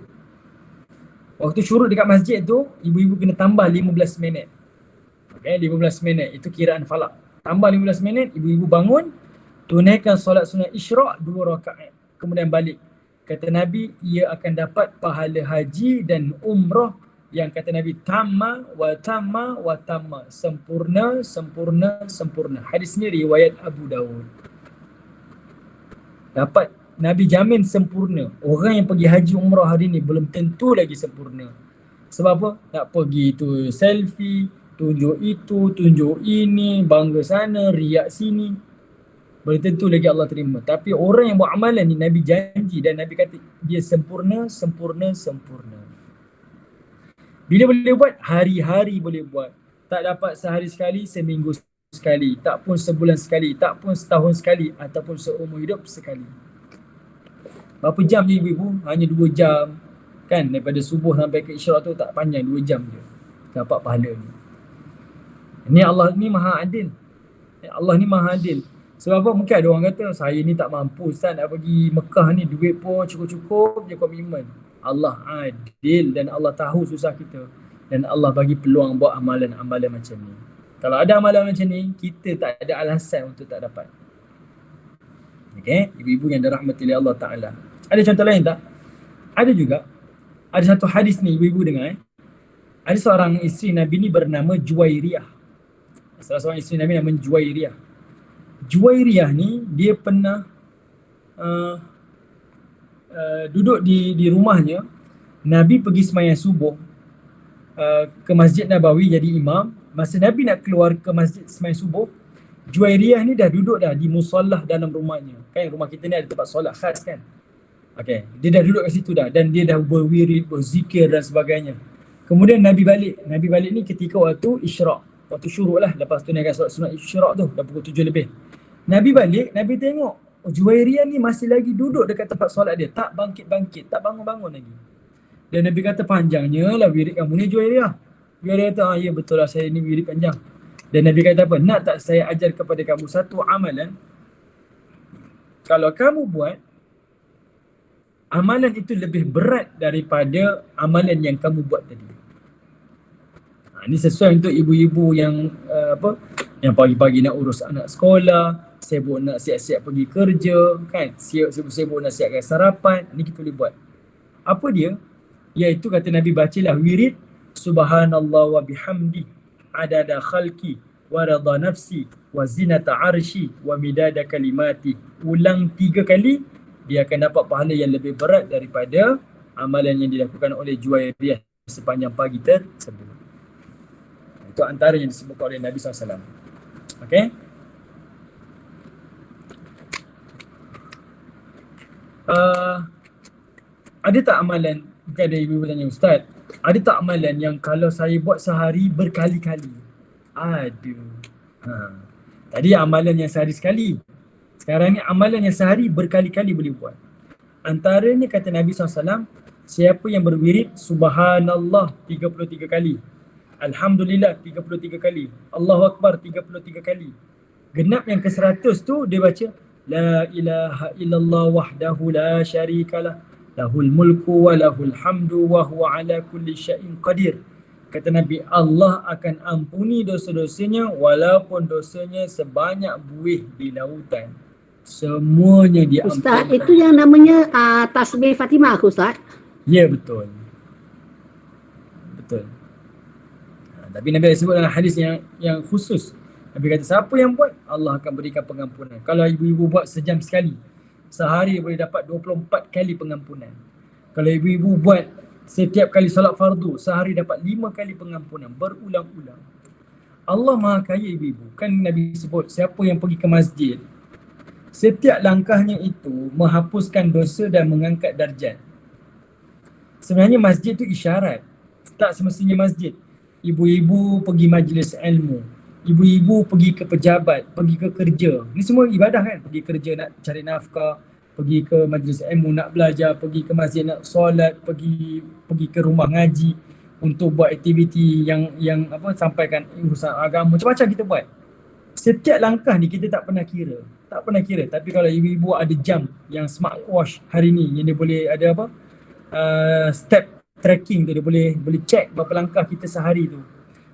Waktu syuruk dekat masjid tu, ibu-ibu kena tambah 15 minit. Okay, 15 minit. Itu kiraan falak. Tambah 15 minit, ibu-ibu bangun, tunaikan solat sunat isyraq 2 rakaat. Kemudian balik. Kata Nabi, ia akan dapat pahala haji dan umrah yang kata Nabi, tamma wa tamma wa tamma. Sempurna, sempurna, sempurna. Hadis ni riwayat Abu Dawud. Dapat Nabi jamin sempurna. Orang yang pergi haji umrah hari ni belum tentu lagi sempurna. Sebab apa? Nak pergi tu selfie, tunjuk itu, tunjuk ini, bangga sana, riak sini. Belum tentu lagi Allah terima. Tapi orang yang buat amalan ni Nabi janji dan Nabi kata dia sempurna, sempurna, sempurna. Bila boleh buat? Hari-hari boleh buat. Tak dapat sehari sekali, seminggu sekali. Tak pun sebulan sekali, tak pun setahun sekali ataupun seumur hidup sekali. Berapa jam je ibu-ibu? Hanya 2 jam. Kan daripada subuh sampai ke isyraq tu tak panjang, 2 jam je. Dapat pahala ni. Ini Allah ni maha adil. Allah ni maha adil. Sebab apa? Mungkin ada orang kata, saya ni tak mampu Ustaz nak pergi Mekah ni, duit pun cukup-cukup je komitmen. Allah adil dan Allah tahu susah kita. Dan Allah bagi peluang buat amalan-amalan macam ni. Kalau ada amalan macam ni, kita tak ada alasan untuk tak dapat. Okay? Ibu-ibu yang dirahmati oleh Allah Ta'ala. Ada contoh lain tak? Ada juga. Ada satu hadis ni ibu-ibu dengar. Ada seorang isteri Nabi ni bernama Juwairiyah. Salah seorang isteri Nabi nama Juwairiyah. Juwairiyah ni dia pernah duduk di rumahnya. Nabi pergi sembahyang subuh ke Masjid Nabawi jadi imam. Masa Nabi nak keluar ke masjid sembahyang subuh, Juwairiyah ni dah duduk dah di musallah dalam rumahnya. Kan rumah kita ni ada tempat solat khas kan. Okay, dia dah duduk kat situ dah dan dia dah berwirid, berzikir dan sebagainya. Kemudian Nabi balik. Nabi balik ni ketika waktu isyraq. Waktu syuruk lah, lepas tu naikkan solat sunat isyraq tu, dah pukul 7 lebih. Nabi balik, Nabi tengok Juwairiyah ni masih lagi duduk dekat tempat solat dia. Tak bangkit-bangkit, tak bangun-bangun lagi. Dan Nabi kata panjangnya lah wirid kamu ni Juwairiyah. Juwairiyah kata, ya betul lah saya ni wirid panjang. Dan Nabi kata apa? Nak tak saya ajar kepada kamu satu amalan, kalau kamu buat, amalan itu lebih berat daripada amalan yang kamu buat tadi. Ini sesuai untuk ibu-ibu yang yang pagi-pagi nak urus anak sekolah, sibuk nak siap-siap pergi kerja, kan? Sibuk nak siapkan sarapan. Ini kita boleh buat. Apa dia? Iaitu kata Nabi, bacalah wirid subhanallah wa bihamdi adada khalqi wa rada nafsi wa zinata arshi wa midada kalimati. Ulang 3 kali, dia akan dapat pahala yang lebih berat daripada amalan yang dilakukan oleh Juwairiyah sepanjang pagi tersebut. Itu antara yang disebutkan oleh Nabi SAW. Okay. Ada tak amalan, ada ibu tanya, Ustaz, ada tak amalan yang kalau saya buat sehari berkali-kali? Ada. Tadi amalan yang sehari sekali. Sekarang ni amalan yang sehari berkali-kali boleh buat. Antaranya kata Nabi SAW, siapa yang berwirid subhanallah 33 kali, alhamdulillah 33 kali, Allahu Akbar 33 kali, genap yang ke-100 tu dia baca la ilaha illallah wahdahu la syarikalah lahul mulku wa lahul hamdu wa huwa ala kulli syai'in qadir. Kata Nabi, Allah akan ampuni dosa-dosanya walaupun dosanya sebanyak buih di lautan. Semuanya diampuni. Ustaz, itu yang namanya tasbih Fatimah ke Ustaz? Ya, betul. Betul. Tapi Nabi ada sebut dalam hadis yang khusus. Nabi kata siapa yang buat, Allah akan berikan pengampunan. Kalau ibu-ibu buat sejam sekali, sehari boleh dapat 24 kali pengampunan. Kalau ibu-ibu buat setiap kali solat fardu, sehari dapat 5 kali pengampunan, berulang-ulang. Allah Maha Kaya ibu-ibu. Kan Nabi sebut siapa yang pergi ke masjid, setiap langkahnya itu menghapuskan dosa dan mengangkat darjat. Sebenarnya masjid itu isyarat. Tak semestinya masjid. Ibu-ibu pergi majlis ilmu, ibu-ibu pergi ke pejabat, pergi ke kerja. Ini semua ibadah kan? Pergi kerja nak cari nafkah, pergi ke majlis ilmu nak belajar, pergi ke masjid nak solat, pergi ke rumah ngaji untuk buat aktiviti yang sampaikan urusan agama. Macam-macam kita buat. Setiap langkah ni kita tak pernah kira. Tak pernah kira. Tapi kalau ibu-ibu ada jam yang smartwatch hari ni, yang dia boleh ada step tracking tu, dia boleh check berapa langkah kita sehari tu.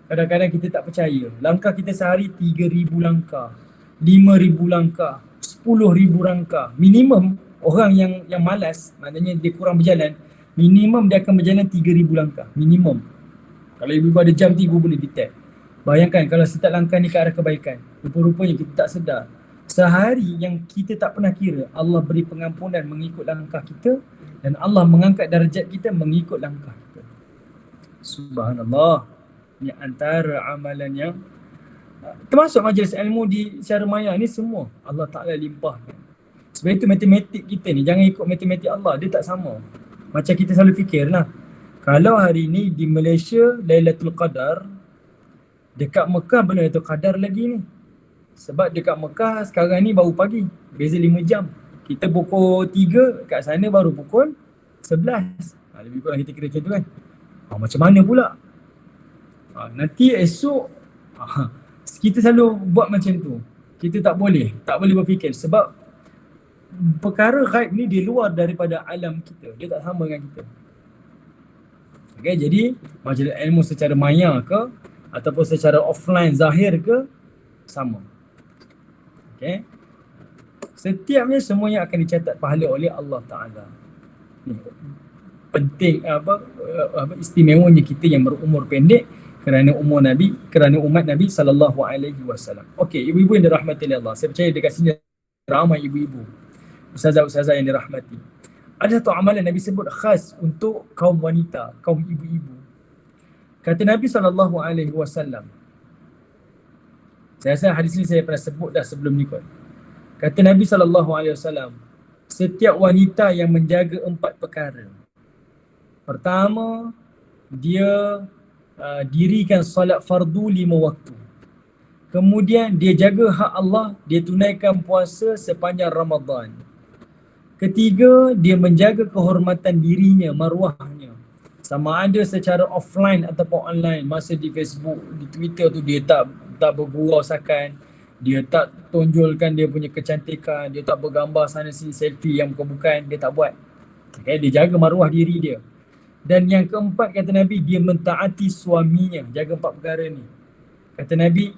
Kadang-kadang kita tak percaya. Langkah kita sehari 3,000 langkah, 5,000 langkah, 10,000 langkah. Minimum orang yang malas, maknanya dia kurang berjalan, minimum dia akan berjalan 3,000 langkah. Minimum. Kalau ibu ada jam tu, ibu boleh detect. Bayangkan kalau setiap langkah ni ke arah kebaikan. Rupa-rupanya kita tak sedar. Sehari yang kita tak pernah kira, Allah beri pengampunan mengikut langkah kita, dan Allah mengangkat darjat kita mengikut langkah kita. Subhanallah. Ini antara amalan yang termasuk majlis ilmu di secara maya ni semua Allah Ta'ala limpahkan. Sebab itu matematik kita ni, jangan ikut matematik Allah, dia tak sama. Macam kita selalu fikir lah, kalau hari ni di Malaysia Lailatul Qadar, dekat Mekah belum Lailatul Qadar lagi ni. Sebab dekat Mekah sekarang ni baru pagi, beza 5 jam. Kita pukul 3, kat sana baru pukul 11. Lebih kurang kita kira macam tu kan. Macam mana pula? Nanti esok kita selalu buat macam tu. Kita tak boleh berfikir sebab perkara ghaib ni di luar daripada alam kita. Dia tak sama dengan kita. Okay, jadi majlis ilmu secara maya ke ataupun secara offline zahir ke sama. Okay. Setiapnya semuanya akan dicatat pahala oleh Allah Ta'ala. Penting istimewanya kita yang berumur pendek kerana umat Nabi SAW. Okey, ibu-ibu yang dirahmati oleh Allah. Saya percaya dekat sini ramai ibu-ibu, ustazah-ustazah yang dirahmati. Ada satu amalan Nabi sebut khas untuk kaum wanita, kaum ibu-ibu. Kata Nabi SAW, saya rasa hadis ni saya pernah sebut dah sebelum ni kot. Kata Nabi SAW, setiap wanita yang menjaga 4 perkara. Pertama, dia dirikan solat fardu 5 waktu. Kemudian dia jaga hak Allah, dia tunaikan puasa sepanjang Ramadan. Ketiga, dia menjaga kehormatan dirinya, maruahnya. sama ada secara offline ataupun online. Masa di Facebook, di Twitter tu dia tak bergurau sakan, dia tak tonjolkan dia punya kecantikan, dia tak bergambar sana sini selfie yang bukan-bukan, dia tak buat. Okay, dia jaga maruah diri dia. Dan yang keempat kata Nabi, dia mentaati suaminya. Jaga 4 perkara ni. Kata Nabi,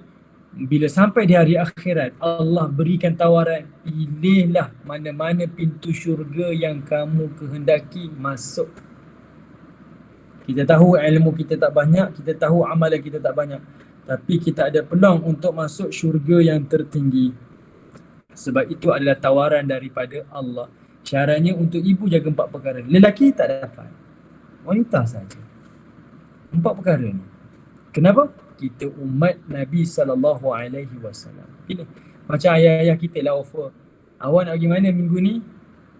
bila sampai di hari akhirat, Allah berikan tawaran, pilihlah mana-mana pintu syurga yang kamu kehendaki masuk. Kita tahu ilmu kita tak banyak, kita tahu amalan kita tak banyak, tapi kita ada peluang untuk masuk syurga yang tertinggi. Sebab itu adalah tawaran daripada Allah. Caranya untuk ibu jaga 4 perkara. Lelaki tak dapat, wanita saja. 4 perkara ni. Kenapa? Kita umat Nabi SAW. Pilih. Macam ayah-ayah kita lah offer. Awak nak pergi mana minggu ni?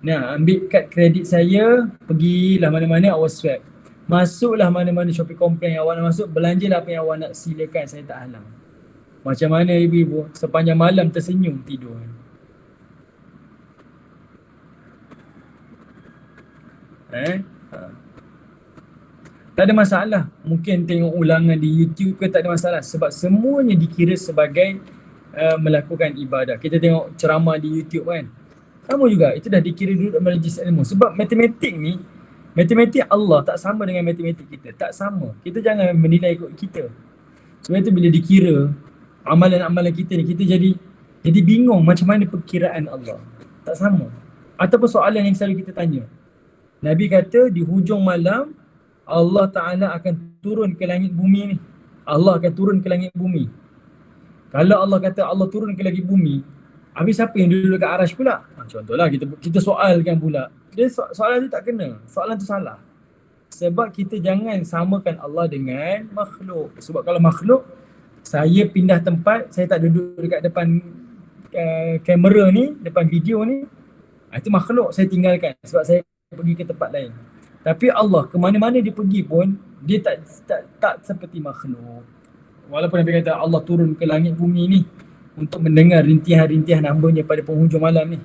Nah, ambil kad kredit saya, pergilah mana-mana, awak swipe. Masuklah mana-mana shopping complex yang awak nak masuk, belanjalah apa yang awak nak, silakan, saya tak halang. Macam mana ibu-ibu? Sepanjang malam tersenyum tidur. Tak ada masalah. Mungkin tengok ulangan di YouTube ke, tak ada masalah. Sebab semuanya dikira sebagai melakukan ibadah. Kita tengok ceramah di YouTube kan. Sama juga. Itu dah dikira duduk majlis ilmu. Sebab matematik ni, matematik Allah tak sama dengan matematik kita. Tak sama. Kita jangan menilai ikut kita. Sebab itu bila dikira amalan-amalan kita ni, kita jadi bingung macam mana perkiraan Allah. Tak sama. Ataupun soalan yang selalu kita tanya. Nabi kata di hujung malam, Allah Ta'ala akan turun ke langit bumi ni. Allah akan turun ke langit bumi. Kalau Allah kata Allah turun ke langit bumi, habis siapa yang duduk kat arash pula? Contohlah kita soalkan pula. Dia soalan tu tak kena. Soalan tu salah. Sebab kita jangan samakan Allah dengan makhluk. Sebab kalau makhluk, saya pindah tempat, saya tak duduk dekat depan kamera ni, depan video ni, itu makhluk, saya tinggalkan sebab saya pergi ke tempat lain. Tapi Allah ke mana-mana dia pergi pun, dia tak seperti makhluk. Walaupun Nabi kata Allah turun ke langit bumi ni untuk mendengar rintihan-rintihan hamba-Nya pada penghujung malam ni.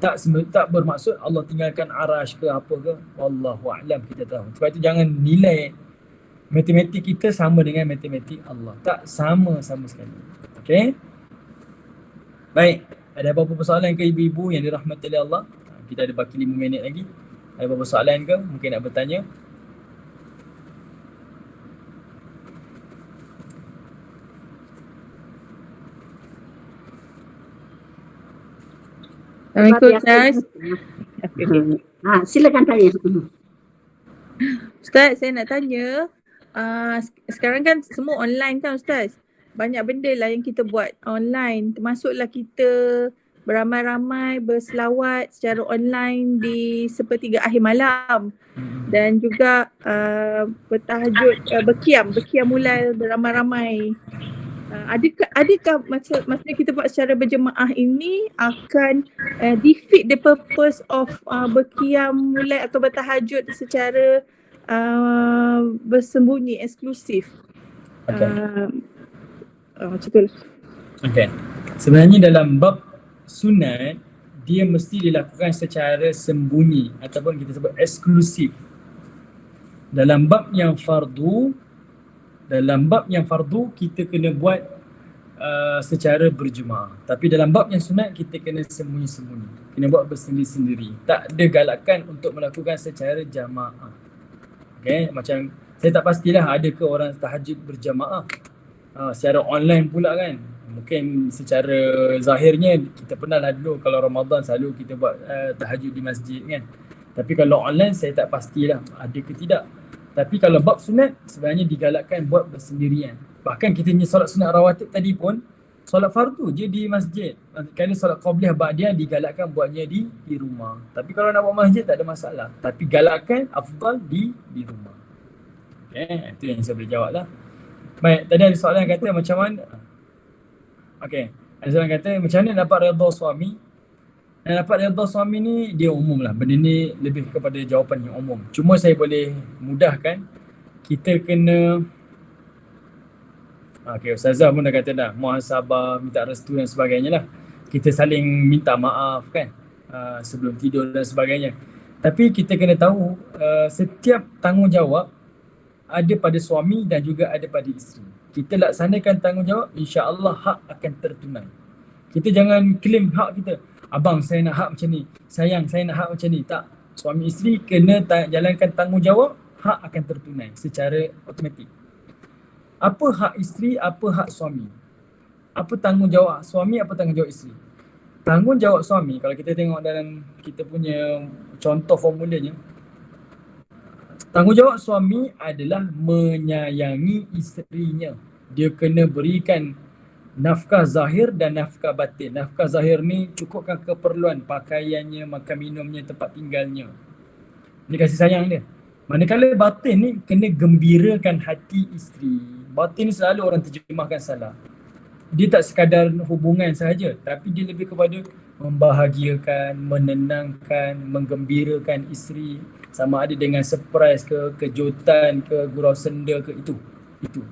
Tak bermaksud Allah tinggalkan arash ke apa ke. Wallahu a'lam, kita tahu. Sebab itu jangan nilai matematik kita sama dengan matematik Allah. Tak sama sekali. Okey? Baik, ada apa-apa persoalan ke ibu-ibu yang dirahmati oleh Allah? Kita ada baki 5 minit lagi. Ada apa-apa soalan ke? Mungkin nak bertanya. Assalamualaikum Ustaz. Silakan tanya. Ustaz, saya nak tanya, sekarang kan semua online kan Ustaz? Banyak benda lah yang kita buat online, termasuklah kita beramai-ramai berselawat secara online di sepertiga akhir malam dan juga bertahajud, berkiam mulai beramai-ramai. Adakah masa kita buat secara berjemaah ini akan defeat the purpose of berkiam mulai atau bertahajud secara bersembunyi, eksklusif? Macam tu lah. Okay. Sebenarnya dalam bab sunat, dia mesti dilakukan secara sembunyi ataupun kita sebut eksklusif. Dalam bab yang fardu, kita kena buat secara berjemaah. Tapi dalam bab yang sunat kita kena sembunyi-sembunyi. Kena buat bersendiri-sendiri. Tak ada galakan untuk melakukan secara jamaah. Okay, macam saya tak pastilah ada ke orang tahajud berjamaah secara online pula kan. Mungkin secara zahirnya kita pernah lah dulu kalau Ramadan selalu kita buat tahajud di masjid kan. Tapi kalau online saya tak pastilah ada ke tidak. Tapi kalau bab sunat sebenarnya digalakkan buat bersendirian. Bahkan kita ni solat sunat rawatib tadi pun solat fardu je di masjid. Kalau solat qabliyah ba'diyah digalakkan buatnya di rumah. Tapi kalau nak buat masjid tak ada masalah. Tapi galakkan afdal di rumah. Okay, itu yang saya boleh jawab lah. Baik, tadi ada soalan yang kata macam mana. Okay, ada soalan kata macam mana dapat redha suami. Dan dapat redha suami ni dia umum lah. Benda ni lebih kepada jawapan yang umum. Cuma saya boleh mudahkan. Kita kena Ustazah pun dah kata dah, muhasabah, minta restu dan sebagainya lah. Kita saling minta maaf kan sebelum tidur dan sebagainya. Tapi kita kena tahu setiap tanggungjawab ada pada suami dan juga ada pada isteri. Kita laksanakan tanggungjawab, insya-Allah hak akan tertunai. Kita jangan claim hak kita. Abang saya nak hak macam ni, sayang saya nak hak macam ni. Tak. Suami isteri kena jalankan tanggungjawab, hak akan tertunai secara automatik. Apa hak isteri, apa hak suami? Apa tanggungjawab suami, apa tanggungjawab isteri? Tanggungjawab suami, kalau kita tengok dalam kita punya contoh formulanya, tanggungjawab suami adalah menyayangi isterinya. Dia kena berikan nafkah zahir dan nafkah batin. Nafkah zahir ni cukupkan keperluan pakaiannya, makan minumnya, tempat tinggalnya. Ini kasih sayang dia. Manakala batin ni kena gembirakan hati isteri. Batin ni selalu orang terjemahkan salah. Dia tak sekadar hubungan sahaja, tapi dia lebih kepada membahagiakan, menenangkan, menggembirakan isteri, sama ada dengan surprise ke, kejutan ke, gurau senda ke, itu.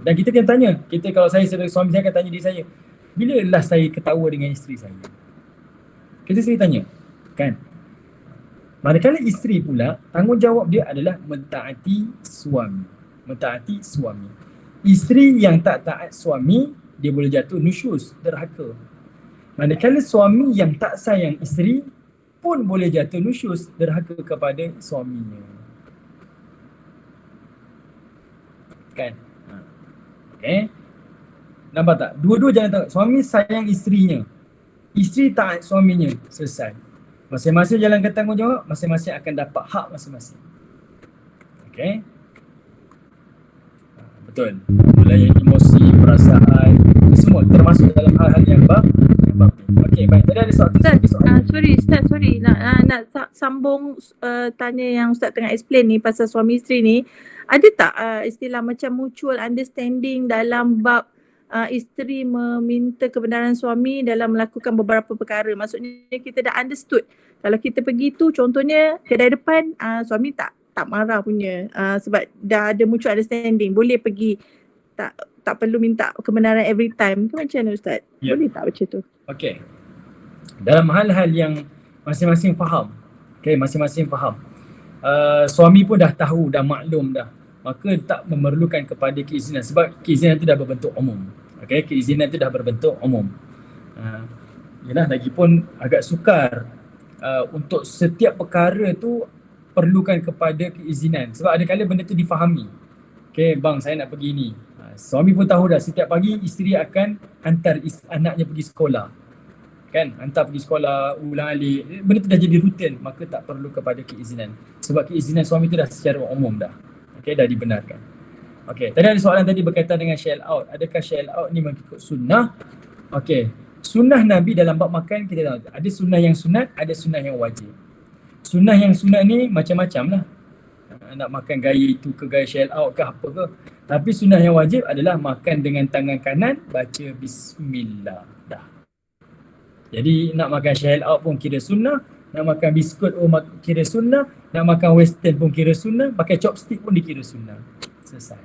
Dan kita kena tanya, kalau saya sebagai suami, saya akan tanya diri saya, bila last saya ketawa dengan isteri saya? Kita sendiri tanya, kan? Manakala isteri pula, tanggungjawab dia adalah mentaati suami. Mentaati suami. Isteri yang tak taat suami, dia boleh jatuh nusyuz, derhaka. Manakala suami yang tak sayang isteri pun boleh jatuh nusyuz, derhaka kepada suaminya. Kan? Okay. Nampak tak? Dua-dua jangan tahu. Suami sayang isterinya, isteri taat suaminya, selesai. Masing-masing jalankan tanggungjawab, masing-masing akan dapat hak masing-masing. Okay? Betul. Melayan emosi, perasaan, semua termasuk dalam hal-hal yang batin. Okey, baik. Tadi ada soalan. Sorry. Nak sambung tanya yang Ustaz tengah explain ni pasal suami isteri ni. Ada tak istilah macam mutual understanding dalam bab isteri meminta kebenaran suami dalam melakukan beberapa perkara? Maksudnya kita dah understood. Kalau kita pergi tu contohnya kedai depan, suami tak marah punya sebab dah ada mutual understanding, boleh pergi, tak perlu minta kebenaran every time ke macam mana Ustaz? Yeah. Boleh tak macam tu? Okey. Dalam hal-hal yang masing-masing faham, masing-masing faham, suami pun dah tahu, dah maklum dah, maka tak memerlukan kepada keizinan sebab keizinan itu dah berbentuk umum. Keizinan itu dah berbentuk umum. Yalah, lagipun agak sukar untuk setiap perkara tu perlukan kepada keizinan sebab ada kala benda tu difahami. Bang saya nak pergi ni. Suami pun tahu dah setiap pagi isteri akan hantar anaknya pergi sekolah. Kan? Hantar pergi sekolah, ulang alik. Benda tu dah jadi rutin, maka tak perlu kepada keizinan. Sebab keizinan suami tu dah secara umum dah. Dah dibenarkan. Tadi ada soalan tadi berkaitan dengan shell out. Adakah shell out ni mengikut sunnah? Sunnah Nabi dalam bab makan kita tahu. Ada sunnah yang sunat, ada sunnah yang wajib. Sunnah yang sunat ni macam-macam lah. Nak makan gaya itu ke, gaya shell out ke apa ke. Tapi sunnah yang wajib adalah makan dengan tangan kanan, baca bismillah. Dah. Jadi nak makan shell out pun kira sunnah, nak makan biskut pun kira sunnah, nak makan western pun kira sunnah, pakai chopstick pun dikira sunnah. Selesai.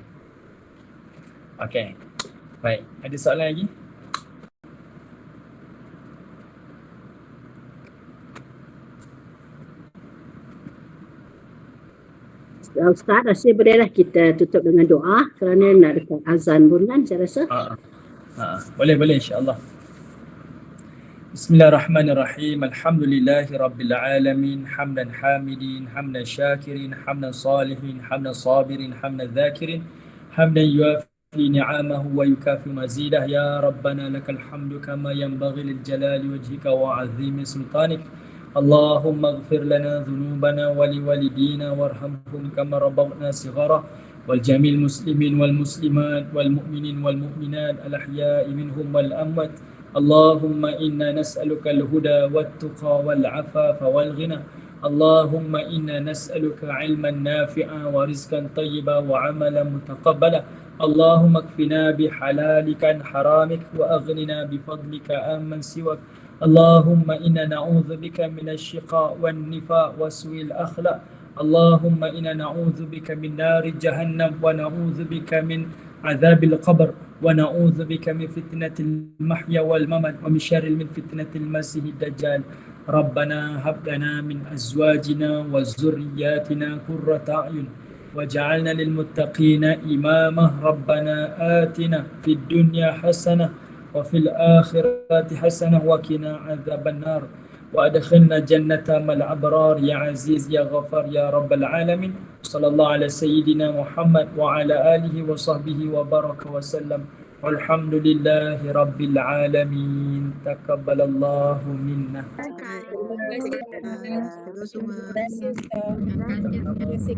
Baik. Ada soalan lagi? Ustaz, rasa bolehlah kita tutup dengan doa kerana nak dekat azan pun kan saya rasa. Boleh insya-Allah. Bismillahirrahmanirrahim. Alhamdulillahi rabbil alamin. Hamdan hamidin, hamdan syakirin, hamdan salihin, hamdan sabirin, hamdan dzakirin, hamdan yuafi ni'amahu wa yukafi mazidah. Ya Rabbana lakal hamdu kama yanbaghi lil jalali wajhika wa 'azimi sultanik. Allahumma ighfir lana dhunubana wa liwalidina warhamhum kama rabbawna sighara wal jamil muslimin wal muslimat wal mu'minin wal mu'minat al ahya'i minhum wal amwat. Allahumma inna nas'aluka al huda wat tuqa wal afafa wal ghina. Allahumma inna nas'aluka 'ilman nafi'a wa rizqan tayyiba wa 'amalan mutaqabbala. Allahumma kfina bihalalika an haramik wa aghnina bifadlika amman siwak. Allahumma inna na'udzu bika minasy syiqa wan nifaq wa su'il akhlaq. Allahumma inna na'udzu bika min nari jahannam wa na'udzu bika min adzabil qabr ونعوذ بك من فتنة المحيا والممات ومن شر من فتنة المسيح الدجال. ربنا هب لنا من أزواجنا وذرياتنا قرة أعين وجعلنا للمتقين إماما. ربنا آتنا في الدنيا حسنة وفي الآخرة حسنة وقنا عذاب النار وأدخلنا جنة مع الأبرار يا عزيز يا غفار يا رب العالمين. صلى الله على سيدنا محمد وعلى آله وصحبه وبارك وسلم والحمد لله رب العالمين. تقبل الله منا. Terima kasih. Terima kasih semua. Terima kasih Ustaz. Terima kasih